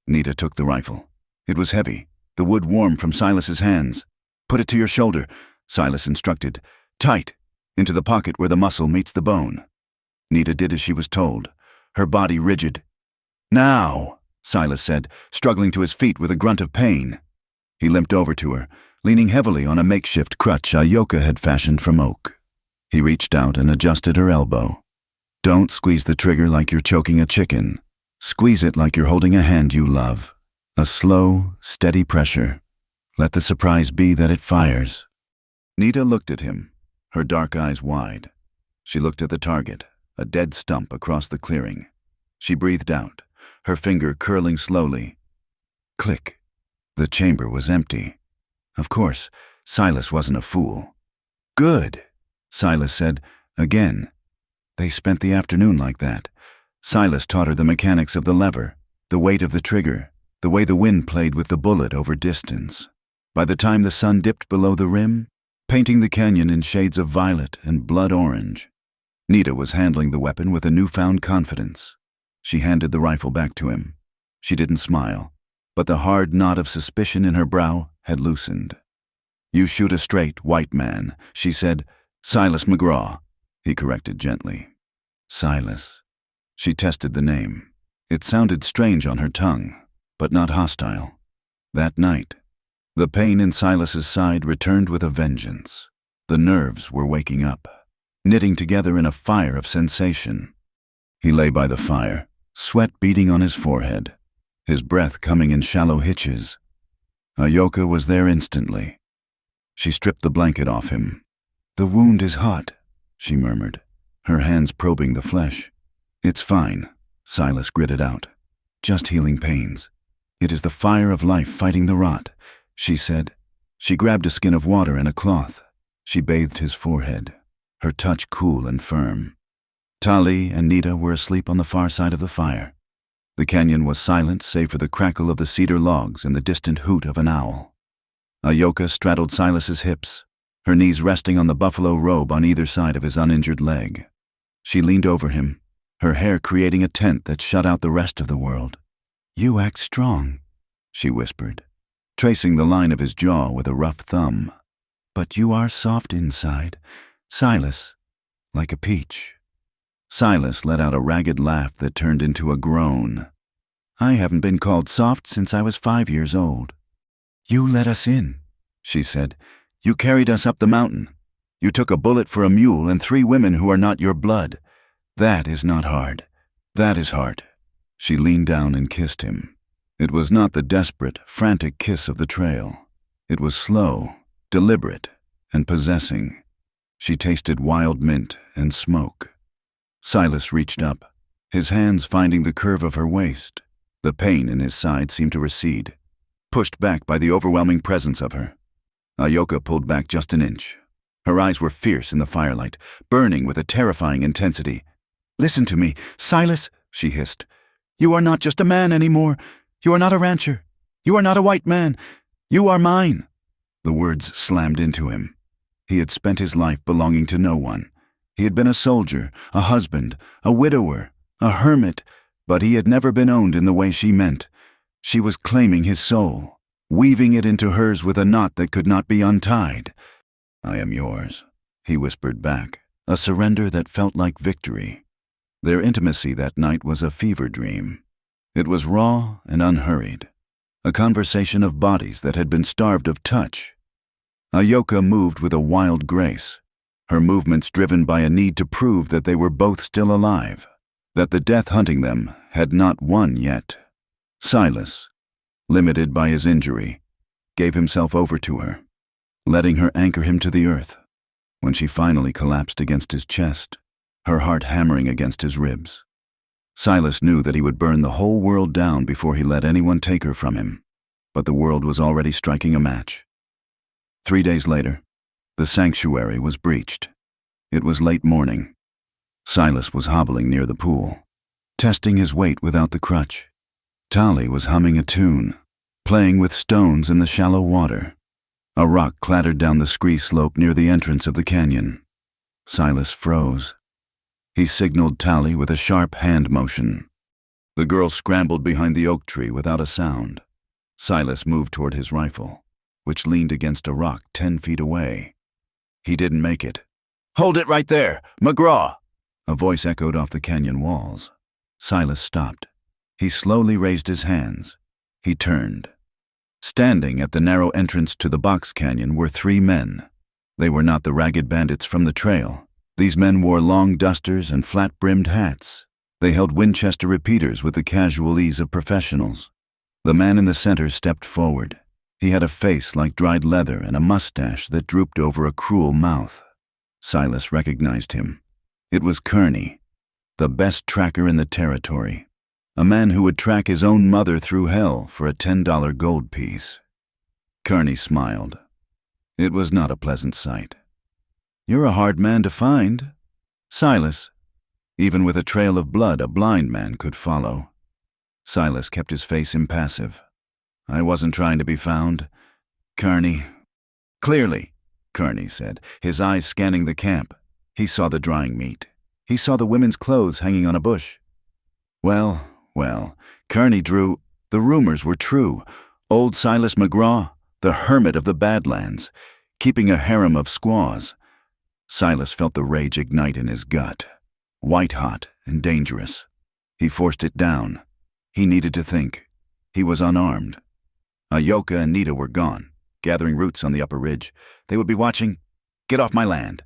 Nita took the rifle. It was heavy, the wood warm from Silas's hands. "Put it to your shoulder," Silas instructed. "Tight, into the pocket where the muscle meets the bone." Nita did as she was told, her body rigid. "Now," Silas said, struggling to his feet with a grunt of pain. He limped over to her, leaning heavily on a makeshift crutch Ayoka had fashioned from oak. He reached out and adjusted her elbow. "Don't squeeze the trigger like you're choking a chicken. Squeeze it like you're holding a hand you love." A slow, steady pressure. Let the surprise be that it fires. Nita looked at him, her dark eyes wide. She looked at the target, a dead stump across the clearing. She breathed out, her finger curling slowly. Click. The chamber was empty. Of course, Silas wasn't a fool. Good, Silas said, again. They spent the afternoon like that. Silas taught her the mechanics of the lever, the weight of the trigger, the way the wind played with the bullet over distance. By the time the sun dipped below the rim, painting the canyon in shades of violet and blood orange, Nita was handling the weapon with a newfound confidence. She handed the rifle back to him. She didn't smile, but the hard knot of suspicion in her brow had loosened. "You shoot a straight, white man," she said. "Silas McGraw," he corrected gently. Silas. She tested the name. It sounded strange on her tongue, but not hostile. That night, the pain in Silas's side returned with a vengeance. The nerves were waking up, knitting together in a fire of sensation. He lay by the fire, sweat beading on his forehead, his breath coming in shallow hitches. Ayoka was there instantly. She stripped the blanket off him. "The wound is hot," she murmured, her hands probing the flesh. "It's fine," Silas gritted out. "Just healing pains. It is the fire of life fighting the rot," she said. She grabbed a skin of water and a cloth. She bathed his forehead, her touch cool and firm. Tali and Nita were asleep on the far side of the fire. The canyon was silent save for the crackle of the cedar logs and the distant hoot of an owl. Ayoka straddled Silas's hips, her knees resting on the buffalo robe on either side of his uninjured leg. She leaned over him, her hair creating a tent that shut out the rest of the world. "You act strong," she whispered, tracing the line of his jaw with a rough thumb. "But you are soft inside, Silas, like a peach." Silas let out a ragged laugh that turned into a groan. "I haven't been called soft since I was 5 years old." "You let us in," she said. "You carried us up the mountain. You took a bullet for a mule and 3 women who are not your blood. That is not hard. That is hard." She leaned down and kissed him. It was not the desperate, frantic kiss of the trail. It was slow, deliberate, and possessing. She tasted wild mint and smoke. Silas reached up, his hands finding the curve of her waist. The pain in his side seemed to recede, pushed back by the overwhelming presence of her. Ayoka pulled back just an inch. Her eyes were fierce in the firelight, burning with a terrifying intensity. "Listen to me, Silas," she hissed. "You are not just a man anymore. You are not a rancher. You are not a white man. You are mine." The words slammed into him. He had spent his life belonging to no one. He had been a soldier, a husband, a widower, a hermit, but he had never been owned in the way she meant. She was claiming his soul, weaving it into hers with a knot that could not be untied. "I am yours," he whispered back, a surrender that felt like victory. Their intimacy that night was a fever dream. It was raw and unhurried, a conversation of bodies that had been starved of touch. Ayoka moved with a wild grace, her movements driven by a need to prove that they were both still alive, that the death hunting them had not won yet. Silas, limited by his injury, gave himself over to her, letting her anchor him to the earth. When she finally collapsed against his chest, her heart hammering against his ribs, Silas knew that he would burn the whole world down before he let anyone take her from him, but the world was already striking a match. 3 days later, the sanctuary was breached. It was late morning. Silas was hobbling near the pool, testing his weight without the crutch. Tali was humming a tune, playing with stones in the shallow water. A rock clattered down the scree slope near the entrance of the canyon. Silas froze. He signaled Tali with a sharp hand motion. The girl scrambled behind the oak tree without a sound. Silas moved toward his rifle, which leaned against a rock 10 feet away. He didn't make it. "Hold it right there, McGraw!" A voice echoed off the canyon walls. Silas stopped. He slowly raised his hands. He turned. Standing at the narrow entrance to the box canyon were 3 men. They were not the ragged bandits from the trail. These men wore long dusters and flat-brimmed hats. They held Winchester repeaters with the casual ease of professionals. The man in the center stepped forward. He had a face like dried leather and a mustache that drooped over a cruel mouth. Silas recognized him. It was Kearney, the best tracker in the territory. A man who would track his own mother through hell for a $10 gold piece. Kearney smiled. It was not a pleasant sight. "You're a hard man to find, Silas." Even with a trail of blood, a blind man could follow. Silas kept his face impassive. "I wasn't trying to be found, Kearney." "Clearly," Kearney said, his eyes scanning the camp. He saw the drying meat. He saw the women's clothes hanging on a bush. Well, Kearney drew. The rumors were true. Old Silas McGraw, the hermit of the Badlands, keeping a harem of squaws. Silas felt the rage ignite in his gut, white-hot and dangerous. He forced it down. He needed to think. He was unarmed. Ayoka and Nita were gone, gathering roots on the upper ridge. They would be watching. "Get off my land."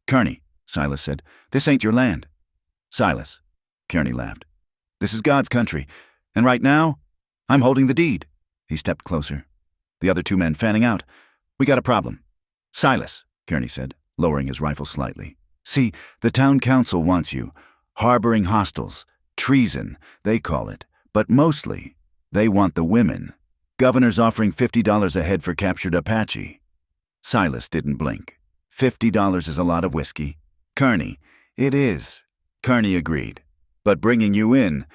"Kearney," Silas said, "this ain't your land." "Silas," Kearney laughed, "this is God's country, and right now, I'm holding the deed." He stepped closer. The other two men fanning out. "We got a problem." "Silas," Kearney said, lowering his rifle slightly. "See, the town council wants you. Harboring hostiles. Treason, they call it. But mostly, they want the women. Governor's offering $50 a head for captured Apache." Silas didn't blink. $50 is a lot of whiskey. "Kearney, it is," Kearney agreed. "But bringing you in,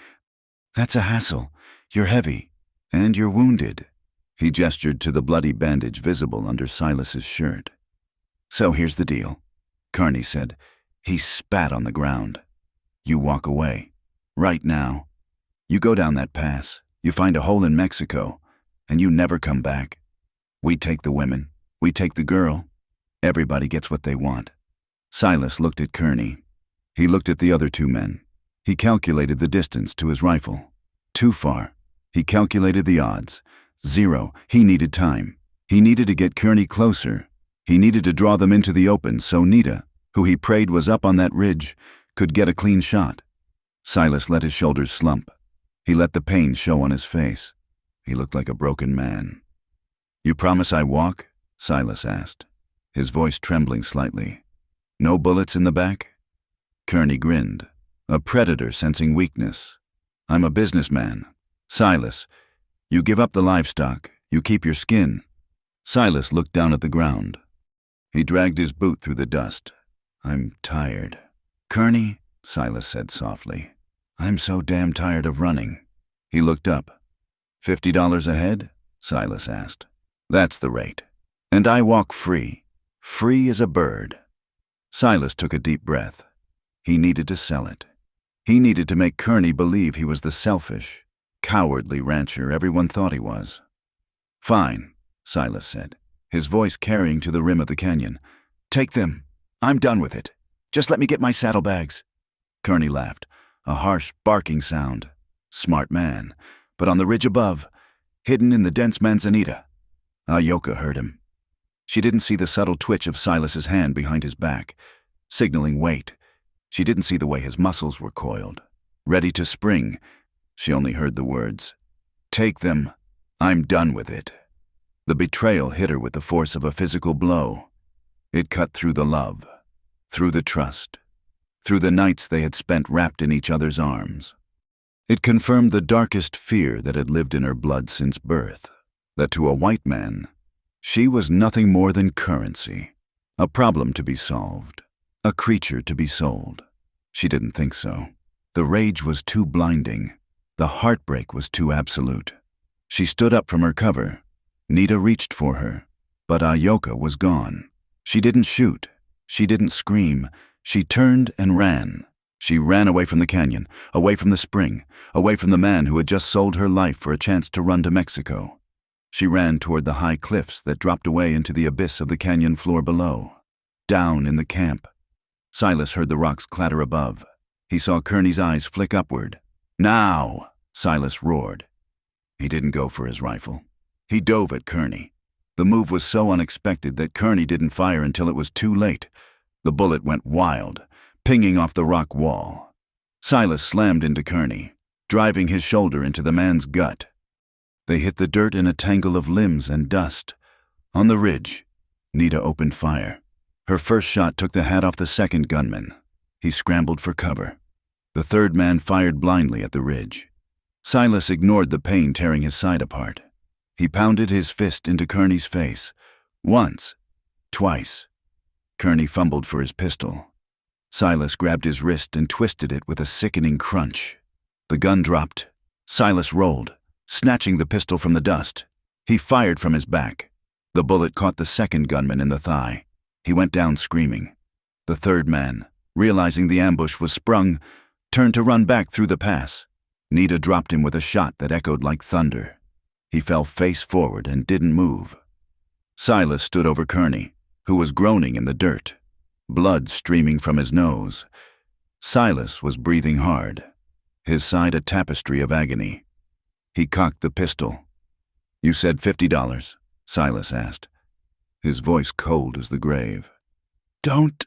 that's a hassle. You're heavy, and you're wounded." He gestured to the bloody bandage visible under Silas's shirt. "So here's the deal," Kearney said. He spat on the ground. "You walk away. Right now. You go down that pass. You find a hole in Mexico, and you never come back. We take the women. We take the girl. Everybody gets what they want." Silas looked at Kearney. He looked at the other two men. He calculated the distance to his rifle. Too far. He calculated the odds. 0. He needed time. He needed to get Kearney closer. He needed to draw them into the open so Nita, who he prayed was up on that ridge, could get a clean shot. Silas let his shoulders slump. He let the pain show on his face. He looked like a broken man. "You promise I walk?" Silas asked, his voice trembling slightly. "No bullets in the back?" Kearney grinned, a predator sensing weakness. "I'm a businessman. Silas, you give up the livestock, you keep your skin." Silas looked down at the ground. He dragged his boot through the dust. "I'm tired." "Kearney," Silas said softly, "I'm so damn tired of running." He looked up. $50 a head? Silas asked. "That's the rate. And I walk free. Free as a bird." Silas took a deep breath. He needed to sell it. He needed to make Kearney believe he was the selfish, cowardly rancher everyone thought he was. "Fine," Silas said, his voice carrying to the rim of the canyon. "Take them. I'm done with it. Just let me get my saddlebags." Kearney laughed, a harsh, barking sound. Smart man. But on the ridge above, hidden in the dense manzanita, Ayoka heard him. She didn't see the subtle twitch of Silas's hand behind his back, signaling wait. She didn't see the way his muscles were coiled, ready to spring. She only heard the words, "Take them. I'm done with it." The betrayal hit her with the force of a physical blow. It cut through the love, through the trust, through the nights they had spent wrapped in each other's arms. It confirmed the darkest fear that had lived in her blood since birth, that to a white man, she was nothing more than currency, a problem to be solved, a creature to be sold. She didn't think so. The rage was too blinding. The heartbreak was too absolute. She stood up from her cover. Nita reached for her, but Ayoka was gone. She didn't shoot. She didn't scream. She turned and ran. She ran away from the canyon, away from the spring, away from the man who had just sold her life for a chance to run to Mexico. She ran toward the high cliffs that dropped away into the abyss of the canyon floor below. Down in the camp. Silas heard the rocks clatter above. He saw Kearney's eyes flick upward. "Now!" Silas roared. He didn't go for his rifle. He dove at Kearney. The move was so unexpected that Kearney didn't fire until it was too late. The bullet went wild, pinging off the rock wall. Silas slammed into Kearney, driving his shoulder into the man's gut. They hit the dirt in a tangle of limbs and dust. On the ridge, Nita opened fire. Her first shot took the hat off the second gunman. He scrambled for cover. The third man fired blindly at the ridge. Silas ignored the pain tearing his side apart. He pounded his fist into Kearney's face. Once. Twice. Kearney fumbled for his pistol. Silas grabbed his wrist and twisted it with a sickening crunch. The gun dropped. Silas rolled, snatching the pistol from the dust. He fired from his back. The bullet caught the second gunman in the thigh. He went down screaming. The third man, realizing the ambush was sprung, turned to run back through the pass. Nita dropped him with a shot that echoed like thunder. He fell face forward and didn't move. Silas stood over Kearney, who was groaning in the dirt, blood streaming from his nose. Silas was breathing hard, his side a tapestry of agony. He cocked the pistol. "You said $50, Silas asked, his voice cold as the grave. "Don't,"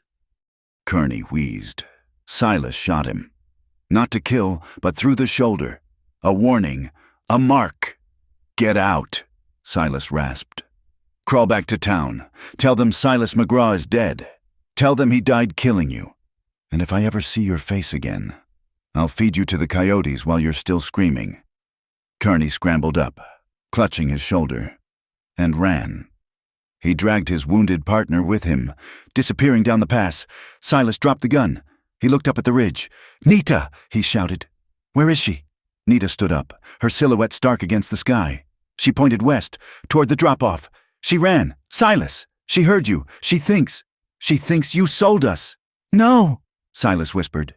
Kearney wheezed. Silas shot him. Not to kill, but through the shoulder. A warning, a mark. "Get out," Silas rasped. "Crawl back to town. Tell them Silas McGraw is dead. Tell them he died killing you. And if I ever see your face again, I'll feed you to the coyotes while you're still screaming." Kearney scrambled up, clutching his shoulder, and ran. He dragged his wounded partner with him, disappearing down the pass. Silas dropped the gun. He looked up at the ridge. "Nita!" he shouted. "Where is she?" Nita stood up, her silhouette stark against the sky. She pointed west, toward the drop-off. "She ran. Silas! She heard you. She thinks you sold us." "No!" Silas whispered.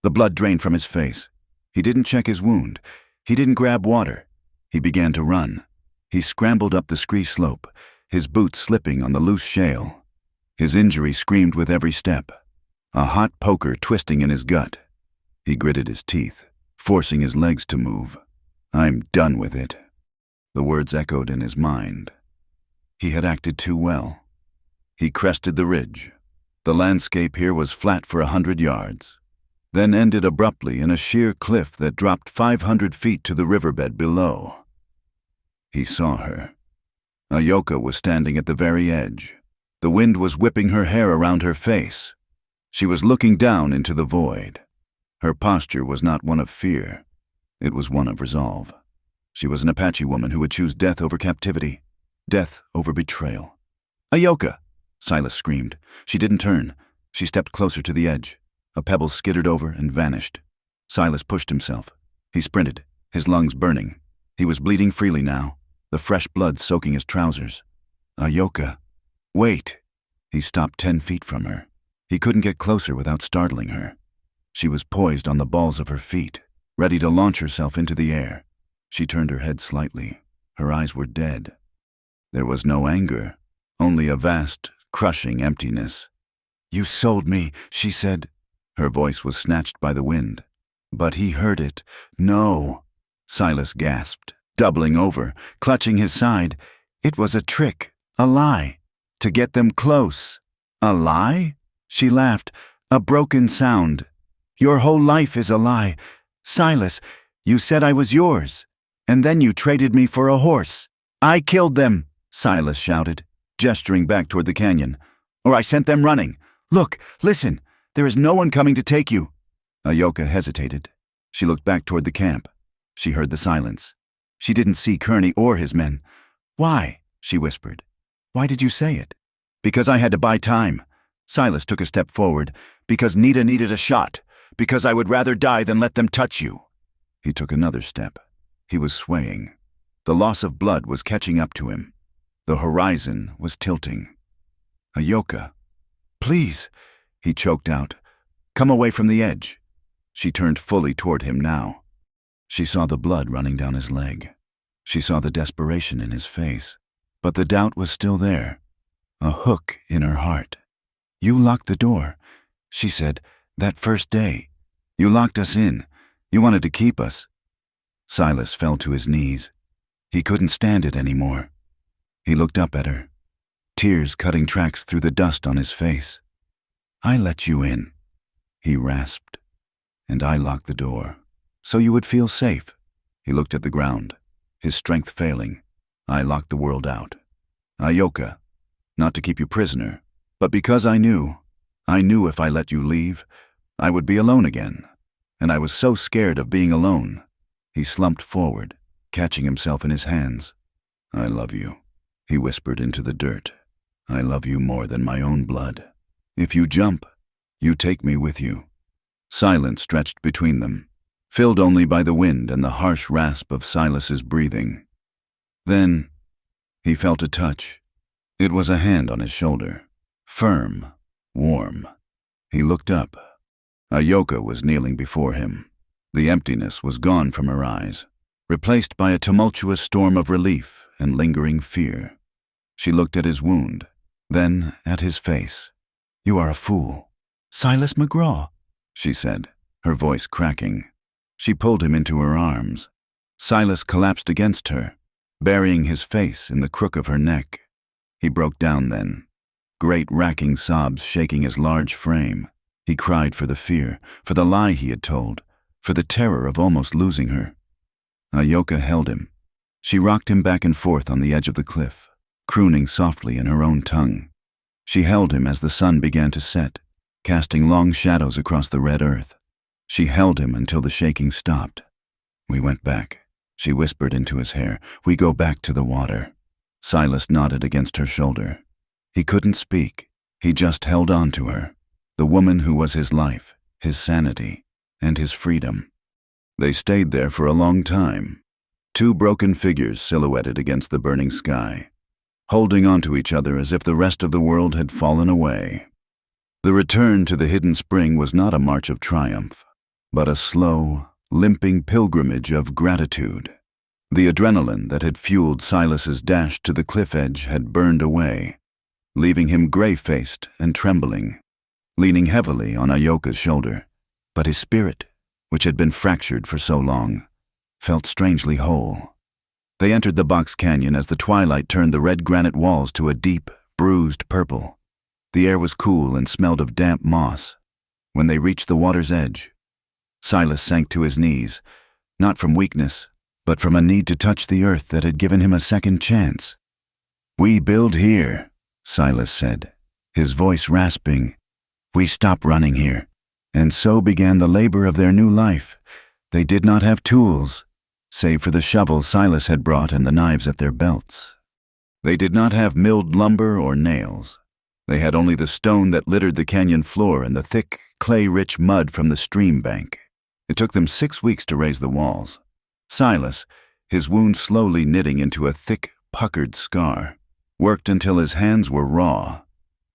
The blood drained from his face. He didn't check his wound. He didn't grab water. He began to run. He scrambled up the scree slope, his boots slipping on the loose shale. His injury screamed with every step, a hot poker twisting in his gut. He gritted his teeth, forcing his legs to move. "I'm done with it." The words echoed in his mind. He had acted too well. He crested the ridge. The landscape here was flat for 100 yards, then ended abruptly in a sheer cliff that dropped 500 feet to the riverbed below. He saw her. Ayoka was standing at the very edge. The wind was whipping her hair around her face. She was looking down into the void. Her posture was not one of fear. It was one of resolve. She was an Apache woman who would choose death over captivity, death over betrayal. "Ayoka!" Silas screamed. She didn't turn. She stepped closer to the edge. A pebble skittered over and vanished. Silas pushed himself. He sprinted, his lungs burning. He was bleeding freely now, the fresh blood soaking his trousers. "Ayoka, wait!" He stopped 10 feet from her. He couldn't get closer without startling her. She was poised on the balls of her feet, ready to launch herself into the air. She turned her head slightly. Her eyes were dead. There was no anger, only a vast, crushing emptiness. "You sold me," she said. Her voice was snatched by the wind. But he heard it. "No," Silas gasped, doubling over, clutching his side. "It was a trick, a lie, to get them close." "A lie?" She laughed, a broken sound. "Your whole life is a lie. Silas, you said I was yours, and then you traded me for a horse." "I killed them," Silas shouted, gesturing back toward the canyon. "Or I sent them running. Look, listen, there is no one coming to take you." Ayoka hesitated. She looked back toward the camp. She heard the silence. She didn't see Kearney or his men. "Why?" she whispered. "Why did you say it?" "Because I had to buy time." Silas took a step forward. "Because Nita needed a shot. Because I would rather die than let them touch you." He took another step. He was swaying. The loss of blood was catching up to him. The horizon was tilting. "Ayoka, please," he choked out. "Come away from the edge." She turned fully toward him now. She saw the blood running down his leg. She saw the desperation in his face. But the doubt was still there, a hook in her heart. "You locked the door," she said, "that first day. You locked us in. You wanted to keep us." Silas fell to his knees. He couldn't stand it anymore. He looked up at her, tears cutting tracks through the dust on his face. "I let you in," he rasped, "and I locked the door, so you would feel safe." He looked at the ground. his strength failing. I locked the world out. Ayoka, not to keep you prisoner, but because I knew if I let you leave, I would be alone again. And I was so scared of being alone. He slumped forward, catching himself in his hands. I love you, he whispered into the dirt. I love you more than my own blood. If you jump, you take me with you. Silence stretched between them, filled only by the wind and the harsh rasp of Silas's breathing. Then he felt a touch. It was a hand on his shoulder, firm, warm. He looked up. Ayoka was kneeling before him. The emptiness was gone from her eyes, replaced by a tumultuous storm of relief and lingering fear. She looked at his wound, then at his face. You are a fool. Silas McGraw, she said, her voice cracking. She pulled him into her arms. Silas collapsed against her, burying his face in the crook of her neck. He broke down then, great racking sobs shaking his large frame. He cried for the fear, for the lie he had told, for the terror of almost losing her. Ayoka held him. She rocked him back and forth on the edge of the cliff, crooning softly in her own tongue. She held him as the sun began to set, casting long shadows across the red earth. She held him until the shaking stopped. We went back, she whispered into his hair. We go back to the water. Silas nodded against her shoulder. He couldn't speak. He just held on to her, the woman who was his life, his sanity, and his freedom. They stayed there for a long time, two broken figures silhouetted against the burning sky, holding onto each other as if the rest of the world had fallen away. The return to the hidden spring was not a march of triumph, but a slow, limping pilgrimage of gratitude. The adrenaline that had fueled Silas's dash to the cliff edge had burned away, leaving him gray-faced and trembling, leaning heavily on Ayoka's shoulder. But his spirit, which had been fractured for so long, felt strangely whole. They entered the box canyon as the twilight turned the red granite walls to a deep, bruised purple. The air was cool and smelled of damp moss. When they reached the water's edge, Silas sank to his knees, not from weakness, but from a need to touch the earth that had given him a second chance. We build here, Silas said, his voice rasping. We stop running here. And so began the labor of their new life. They did not have tools, save for the shovels Silas had brought and the knives at their belts. They did not have milled lumber or nails. They had only the stone that littered the canyon floor and the thick, clay-rich mud from the stream bank. It took them 6 weeks to raise the walls. Silas, his wound slowly knitting into a thick, puckered scar, worked until his hands were raw.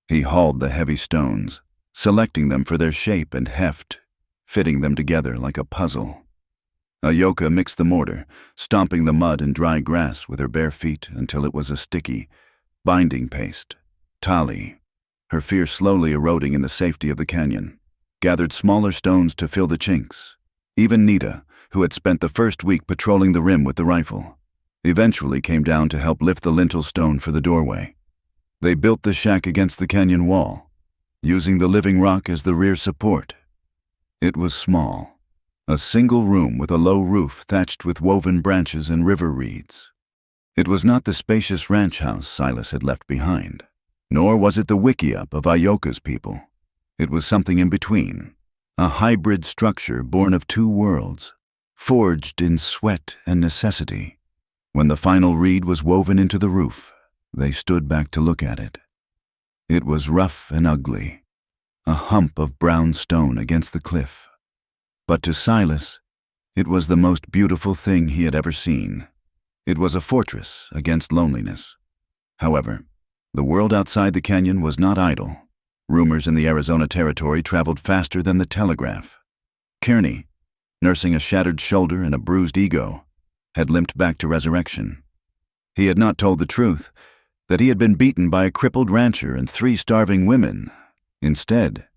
He hauled the heavy stones, selecting them for their shape and heft, fitting them together like a puzzle. Ayoka mixed the mortar, stomping the mud and dry grass with her bare feet until it was a sticky, binding paste. Tali, her fear slowly eroding in the safety of the canyon, gathered smaller stones to fill the chinks. Even Nita, who had spent the first week patrolling the rim with the rifle, eventually came down to help lift the lintel stone for the doorway. They built the shack against the canyon wall, using the living rock as the rear support. It was small, a single room with a low roof thatched with woven branches and river reeds. It was not the spacious ranch house Silas had left behind, nor was it the wickiup of Ayoka's people. It was something in between, a hybrid structure born of two worlds, forged in sweat and necessity. When the final reed was woven into the roof, they stood back to look at it. It was rough and ugly, a hump of brown stone against the cliff. But to Silas, it was the most beautiful thing he had ever seen. It was a fortress against loneliness. However, the world outside the canyon was not idle. Rumors in the Arizona territory traveled faster than the telegraph. Kearney, nursing a shattered shoulder and a bruised ego, had limped back to resurrection. He had not told the truth, that he had been beaten by a crippled rancher and 3 starving women. Instead,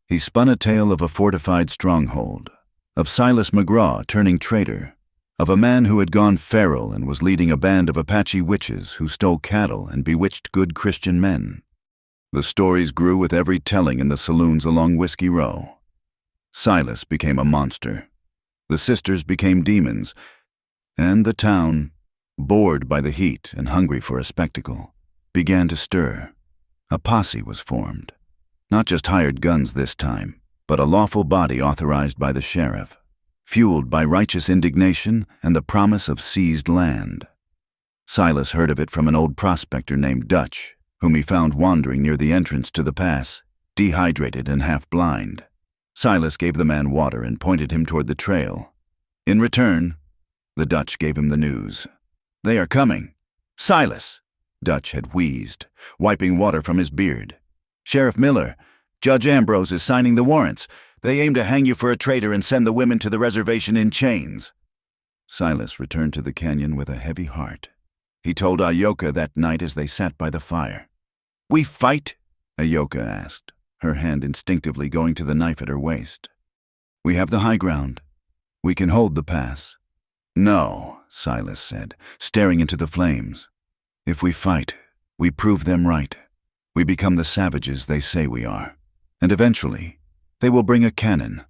he spun a tale of a fortified stronghold, of Silas McGraw turning traitor, of a man who had gone feral and was leading a band of Apache witches who stole cattle and bewitched good Christian men. The stories grew with every telling in the saloons along Whiskey Row. Silas became a monster. The sisters became demons, and the town bored by the heat and hungry for a spectacle, began to stir. A posse was formed. Not just hired guns this time, but a lawful body authorized by the sheriff, fueled by righteous indignation and the promise of seized land. Silas heard of it from an old prospector named Dutch, whom he found wandering near the entrance to the pass, dehydrated and half-blind. Silas gave the man water and pointed him toward the trail. In return, the Dutch gave him the news. "They are coming." "Silas!" Dutch had wheezed, wiping water from his beard. "Sheriff Miller, Judge Ambrose is signing the warrants. They aim to hang you for a traitor and send the women to the reservation in chains." Silas returned to the canyon with a heavy heart. He told Ayoka that night as they sat by the fire. "We fight?" Ayoka asked, her hand instinctively going to the knife at her waist. "We have the high ground. We can hold the pass." "No," Silas said, staring into the flames. "If we fight, we prove them right. We become the savages they say we are. And eventually, they will bring a cannon,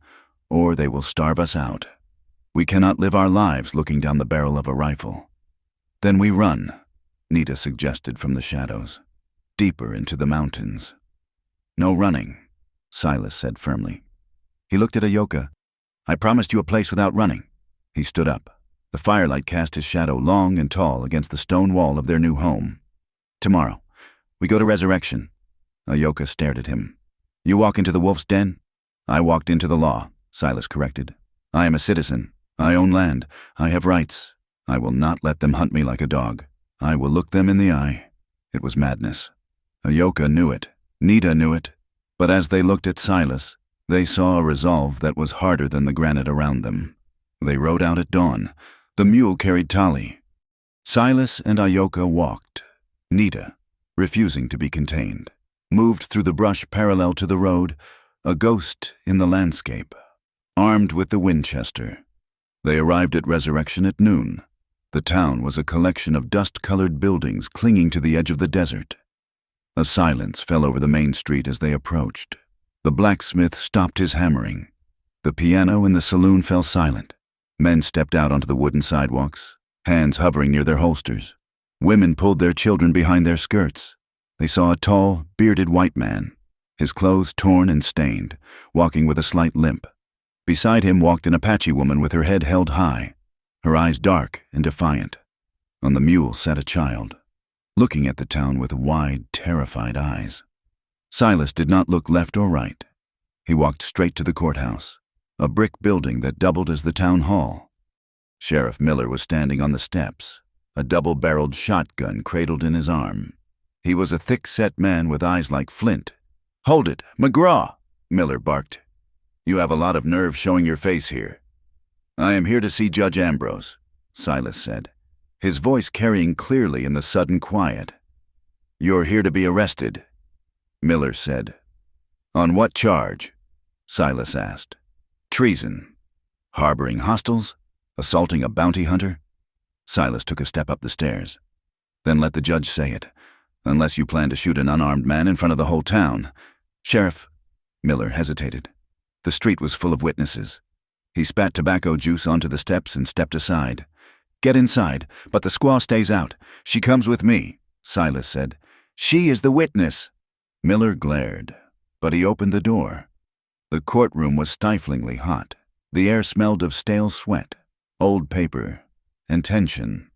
or they will starve us out. We cannot live our lives looking down the barrel of a rifle." "Then we run," Nita suggested from the shadows, "deeper into the mountains." "No running," Silas said firmly. He looked at Ayoka. "I promised you a place without running." He stood up. The firelight cast his shadow long and tall against the stone wall of their new home. "Tomorrow, we go to Resurrection." Ayoka stared at him. "You walk into the wolf's den?" "I walked into the law," Silas corrected. "I am a citizen. I own land. I have rights. I will not let them hunt me like a dog. I will look them in the eye." It was madness. Ayoka knew it. Nita knew it. But as they looked at Silas, they saw a resolve that was harder than the granite around them. They rode out at dawn. The mule carried Tali. Silas and Ayoka walked. Nita, refusing to be contained, moved through the brush parallel to the road, a ghost in the landscape, armed with the Winchester. They arrived at Resurrection at noon. The town was a collection of dust-colored buildings clinging to the edge of the desert. A silence fell over the main street as they approached. The blacksmith stopped his hammering. The piano in the saloon fell silent. Men stepped out onto the wooden sidewalks, hands hovering near their holsters. Women pulled their children behind their skirts. They saw a tall, bearded white man, his clothes torn and stained, walking with a slight limp. Beside him walked an Apache woman with her head held high, her eyes dark and defiant. On the mule sat a child, looking at the town with wide, terrified eyes. Silas did not look left or right. He walked straight to the courthouse, a brick building that doubled as the town hall. Sheriff Miller was standing on the steps, a double-barreled shotgun cradled in his arm. He was a thick-set man with eyes like flint. "Hold it, McGraw!" Miller barked. "You have a lot of nerve showing your face here." "I am here to see Judge Ambrose," Silas said, his voice carrying clearly in the sudden quiet. "You're here to be arrested," Miller said. "On what charge?" Silas asked. "Treason. Harboring hostiles? Assaulting a bounty hunter?" Silas took a step up the stairs. "Then let the judge say it, unless you plan to shoot an unarmed man in front of the whole town." "Sheriff," Miller hesitated. The street was full of witnesses. He spat tobacco juice onto the steps and stepped aside. "Get inside, but the squaw stays out. She comes with me," Silas said. "She is the witness." Miller glared, but he opened the door. The courtroom was stiflingly hot. The air smelled of stale sweat, old paper, and tension.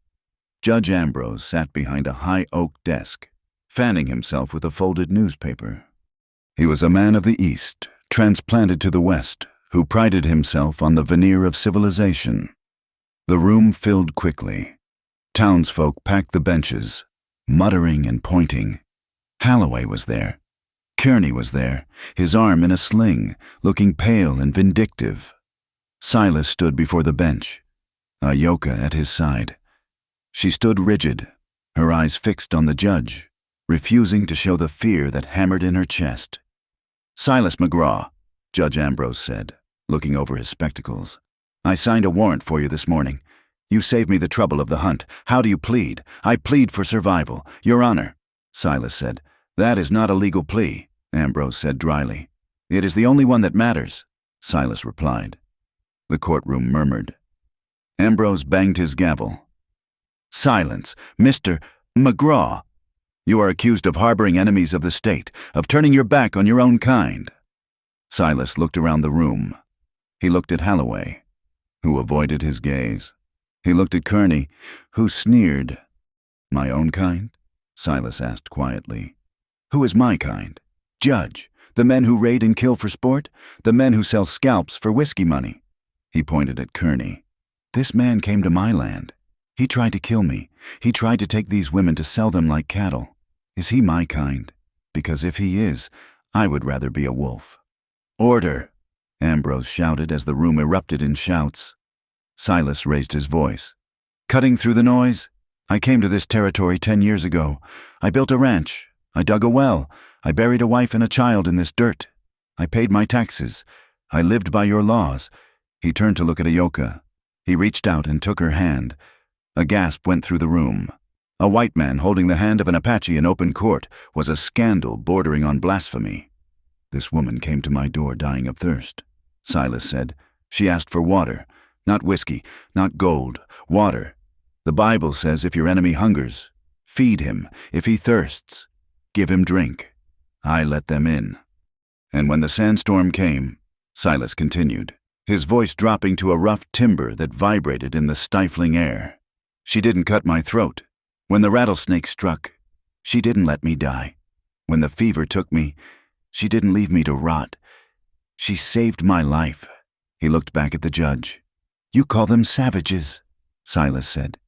Judge Ambrose sat behind a high oak desk, fanning himself with a folded newspaper. He was a man of the East, transplanted to the West, who prided himself on the veneer of civilization. The room filled quickly. Townsfolk packed the benches, muttering and pointing. Holloway was there. Kearney was there, his arm in a sling, looking pale and vindictive. Silas stood before the bench, Ayoka at his side. She stood rigid, her eyes fixed on the judge, refusing to show the fear that hammered in her chest. "Silas McGraw," Judge Ambrose said, looking over his spectacles. "I signed a warrant for you this morning. You saved me the trouble of the hunt. How do you plead?" "I plead for survival, Your Honor," Silas said. "That is not a legal plea," Ambrose said dryly. "It is the only one that matters," Silas replied. The courtroom murmured. Ambrose banged his gavel. Silence, Mr. McGraw. You are accused of harboring enemies of the state, of turning your back on your own kind. Silas looked around the room. He looked at Holloway, who avoided his gaze. He looked at Kearney, who sneered. My own kind? Silas asked quietly. Who is my kind? Judge. The men who raid and kill for sport? The men who sell scalps for whiskey money? He pointed at Kearney. This man came to my land. He tried to kill me. He tried to take these women to sell them like cattle. Is he my kind? Because if he is, I would rather be a wolf. Order! Ambrose shouted as the room erupted in shouts. Silas raised his voice. Cutting through the noise, I came to this territory 10 years ago. I built a ranch. I dug a well. I buried a wife and a child in this dirt. I paid my taxes. I lived by your laws. He turned to look at Ayoka. He reached out and took her hand. A gasp went through the room. A white man holding the hand of an Apache in open court was a scandal bordering on blasphemy. This woman came to my door dying of thirst, Silas said. She asked for water. Not whiskey, not gold, water. The Bible says if your enemy hungers, feed him. If he thirsts, give him drink. I let them in. And when the sandstorm came, Silas continued, his voice dropping to a rough timbre that vibrated in the stifling air. She didn't cut my throat. When the rattlesnake struck, she didn't let me die. When the fever took me, she didn't leave me to rot. She saved my life. He looked back at the judge. You call them savages, Silas said.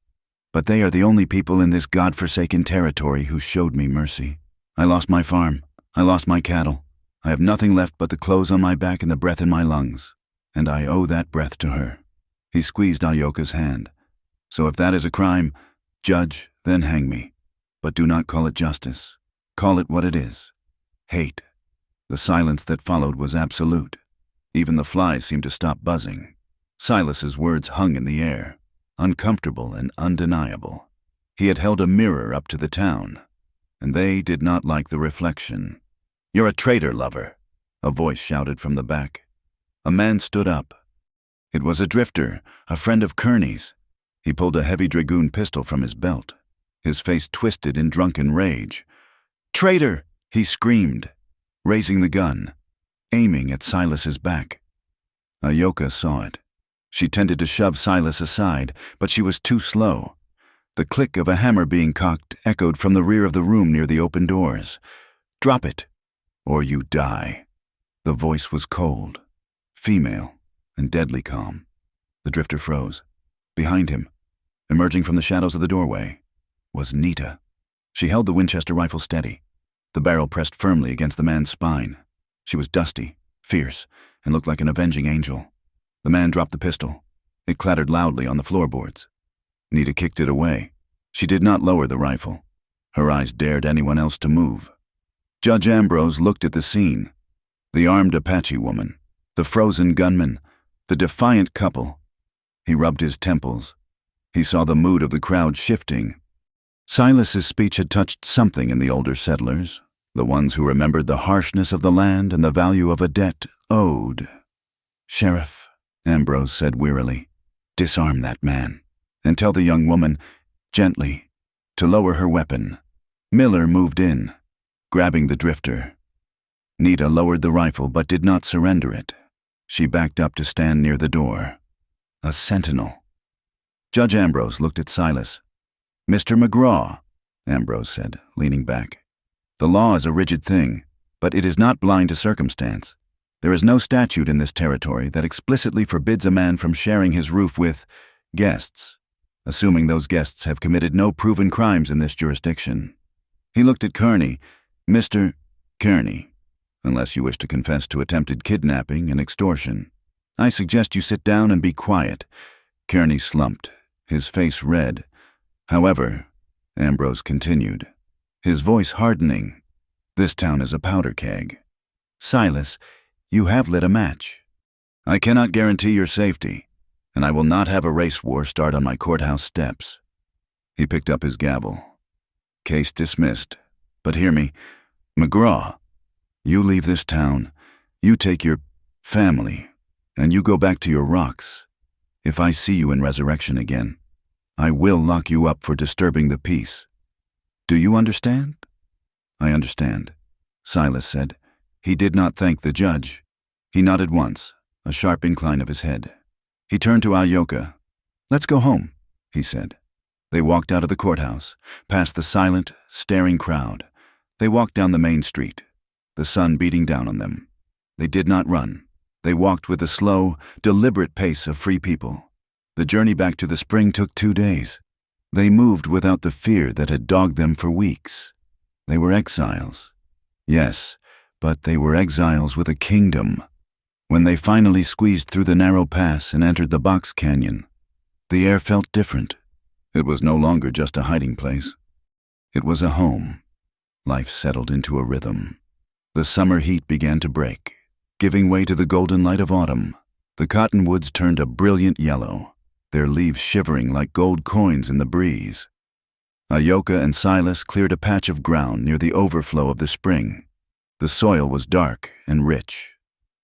But they are the only people in this God-forsaken territory who showed me mercy. I lost my farm. I lost my cattle. I have nothing left but the clothes on my back and the breath in my lungs. And I owe that breath to her. He squeezed Ayoka's hand. So if that is a crime, judge, then hang me. But do not call it justice. Call it what it is. Hate. The silence that followed was absolute. Even the flies seemed to stop buzzing. Silas's words hung in the air, uncomfortable and undeniable. He had held a mirror up to the town, and they did not like the reflection. You're a traitor, lover, a voice shouted from the back. A man stood up. It was a drifter, a friend of Kearney's. He pulled a heavy dragoon pistol from his belt. His face twisted in drunken rage. Traitor! He screamed, raising the gun, aiming at Silas's back. Ayoka saw it. She tended to shove Silas aside, but she was too slow. The click of a hammer being cocked echoed from the rear of the room near the open doors. Drop it, or you die. The voice was cold, female, and deadly calm. The drifter froze. Behind him, emerging from the shadows of the doorway, was Nita. She held the Winchester rifle steady, the barrel pressed firmly against the man's spine. She was dusty, fierce, and looked like an avenging angel. The man dropped the pistol. It clattered loudly on the floorboards. Nita kicked it away. She did not lower the rifle. Her eyes dared anyone else to move. Judge Ambrose looked at the scene. The armed Apache woman, the frozen gunman, the defiant couple. He rubbed his temples. He saw the mood of the crowd shifting. Silas's speech had touched something in the older settlers, the ones who remembered the harshness of the land and the value of a debt owed. Sheriff, Ambrose said wearily, disarm that man, and tell the young woman, gently, to lower her weapon. Miller moved in, grabbing the drifter. Nita lowered the rifle but did not surrender it. She backed up to stand near the door. A sentinel. Judge Ambrose looked at Silas. Mr. McGraw, Ambrose said, leaning back. The law is a rigid thing, but it is not blind to circumstance. There is no statute in this territory that explicitly forbids a man from sharing his roof with guests, assuming those guests have committed no proven crimes in this jurisdiction. He looked at Kearney. Mr. Kearney, unless you wish to confess to attempted kidnapping and extortion, I suggest you sit down and be quiet. Kearney slumped, his face red. However, Ambrose continued, his voice hardening, this town is a powder keg. Silas, you have lit a match. I cannot guarantee your safety, and I will not have a race war start on my courthouse steps. He picked up his gavel. Case dismissed. But hear me, McGraw, you leave this town, you take your family, and you go back to your rocks. If I see you in Resurrection again, I will lock you up for disturbing the peace. Do you understand?" "I understand," Silas said. He did not thank the judge. He nodded once, a sharp incline of his head. He turned to Ayoka. "Let's go home," he said. They walked out of the courthouse, past the silent, staring crowd. They walked down the main street, the sun beating down on them. They did not run. They walked with the slow, deliberate pace of free people. The journey back to the spring took 2 days. They moved without the fear that had dogged them for weeks. They were exiles. Yes, but they were exiles with a kingdom. When they finally squeezed through the narrow pass and entered the box canyon, the air felt different. It was no longer just a hiding place. It was a home. Life settled into a rhythm. The summer heat began to break, giving way to the golden light of autumn. The cottonwoods turned a brilliant yellow, their leaves shivering like gold coins in the breeze. Ayoka and Silas cleared a patch of ground near the overflow of the spring. The soil was dark and rich.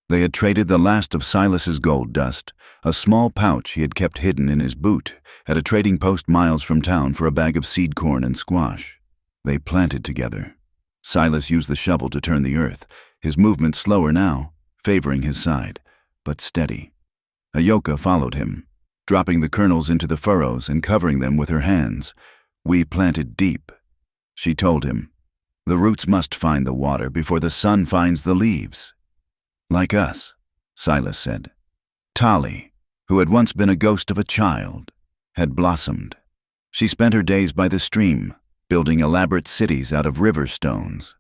They had traded the last of Silas's gold dust, a small pouch he had kept hidden in his boot, at a trading post miles from town for a bag of seed corn and squash. They planted together. Silas used the shovel to turn the earth, his movement slower now, favoring his side, but steady. Ayoka followed him, dropping the kernels into the furrows and covering them with her hands. "We planted deep," she told him. "The roots must find the water before the sun finds the leaves." "Like us," Silas said. Tali, who had once been a ghost of a child, had blossomed. She spent her days by the stream, building elaborate cities out of river stones.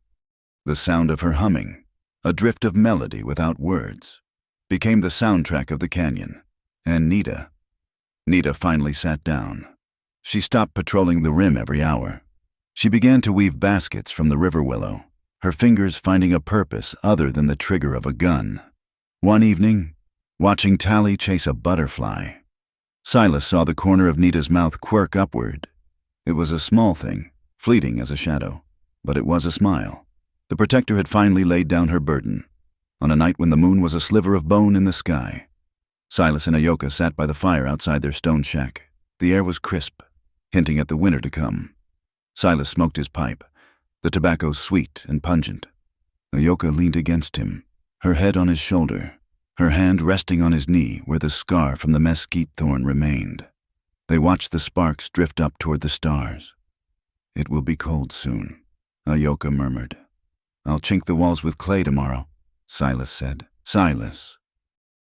The sound of her humming, a drift of melody without words, became the soundtrack of the canyon. And Nita finally sat down. She stopped patrolling the rim every hour. She began to weave baskets from the river willow, her fingers finding a purpose other than the trigger of a gun. One evening, watching Tali chase a butterfly, Silas saw the corner of Nita's mouth quirk upward. It was a small thing, fleeting as a shadow, but it was a smile. The protector had finally laid down her burden, on a night when the moon was a sliver of bone in the sky. Silas and Ayoka sat by the fire outside their stone shack. The air was crisp, hinting at the winter to come. Silas smoked his pipe, the tobacco sweet and pungent. Ayoka leaned against him, her head on his shoulder, her hand resting on his knee where the scar from the mesquite thorn remained. They watched the sparks drift up toward the stars. "It will be cold soon," Ayoka murmured. "I'll chink the walls with clay tomorrow," Silas said. "Silas."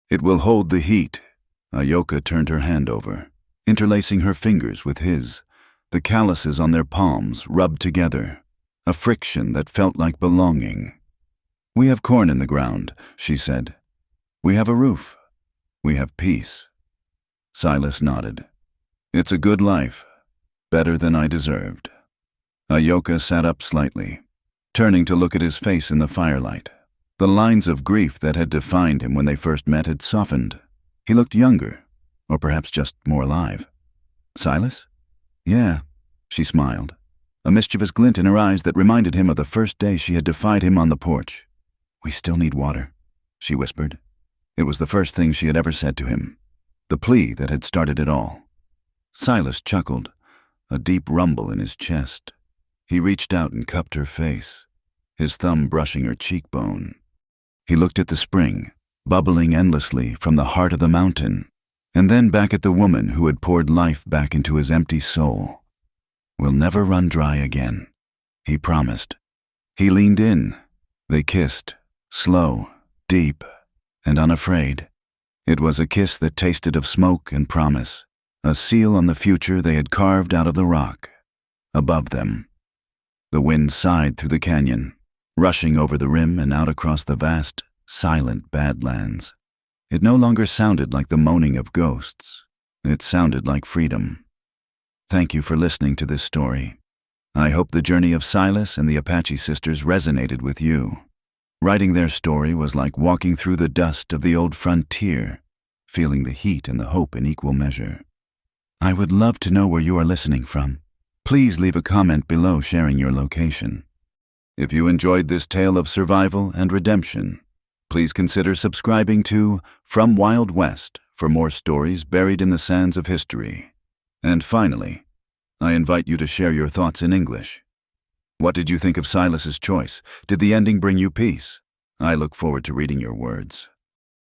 "It will hold the heat." Ayoka turned her hand over, interlacing her fingers with his. The calluses on their palms rubbed together, a friction that felt like belonging. "We have corn in the ground," she said. "We have a roof. We have peace." Silas nodded. "It's a good life, better than I deserved." Ayoka sat up slightly, turning to look at his face in the firelight. The lines of grief that had defined him when they first met had softened. He looked younger, or perhaps just more alive. "Silas?" "Yeah," she smiled, a mischievous glint in her eyes that reminded him of the first day she had defied him on the porch. "We still need water," she whispered. It was the first thing she had ever said to him, the plea that had started it all. Silas chuckled, a deep rumble in his chest. He reached out and cupped her face, his thumb brushing her cheekbone. He looked at the spring, bubbling endlessly from the heart of the mountain, and then back at the woman who had poured life back into his empty soul. "We'll never run dry again," he promised. He leaned in. They kissed, slow, deep, and unafraid. It was a kiss that tasted of smoke and promise, a seal on the future they had carved out of the rock. Above them, the wind sighed through the canyon, rushing over the rim and out across the vast, silent badlands. It no longer sounded like the moaning of ghosts. It sounded like freedom. Thank you for listening to this story. I hope the journey of Silas and the Apache sisters resonated with you. Writing their story was like walking through the dust of the old frontier, feeling the heat and the hope in equal measure. I would love to know where you are listening from. Please leave a comment below sharing your location. If you enjoyed this tale of survival and redemption, please consider subscribing to From Wild West for more stories buried in the sands of history. And finally, I invite you to share your thoughts in English. What did you think of Silas's choice? Did the ending bring you peace? I look forward to reading your words.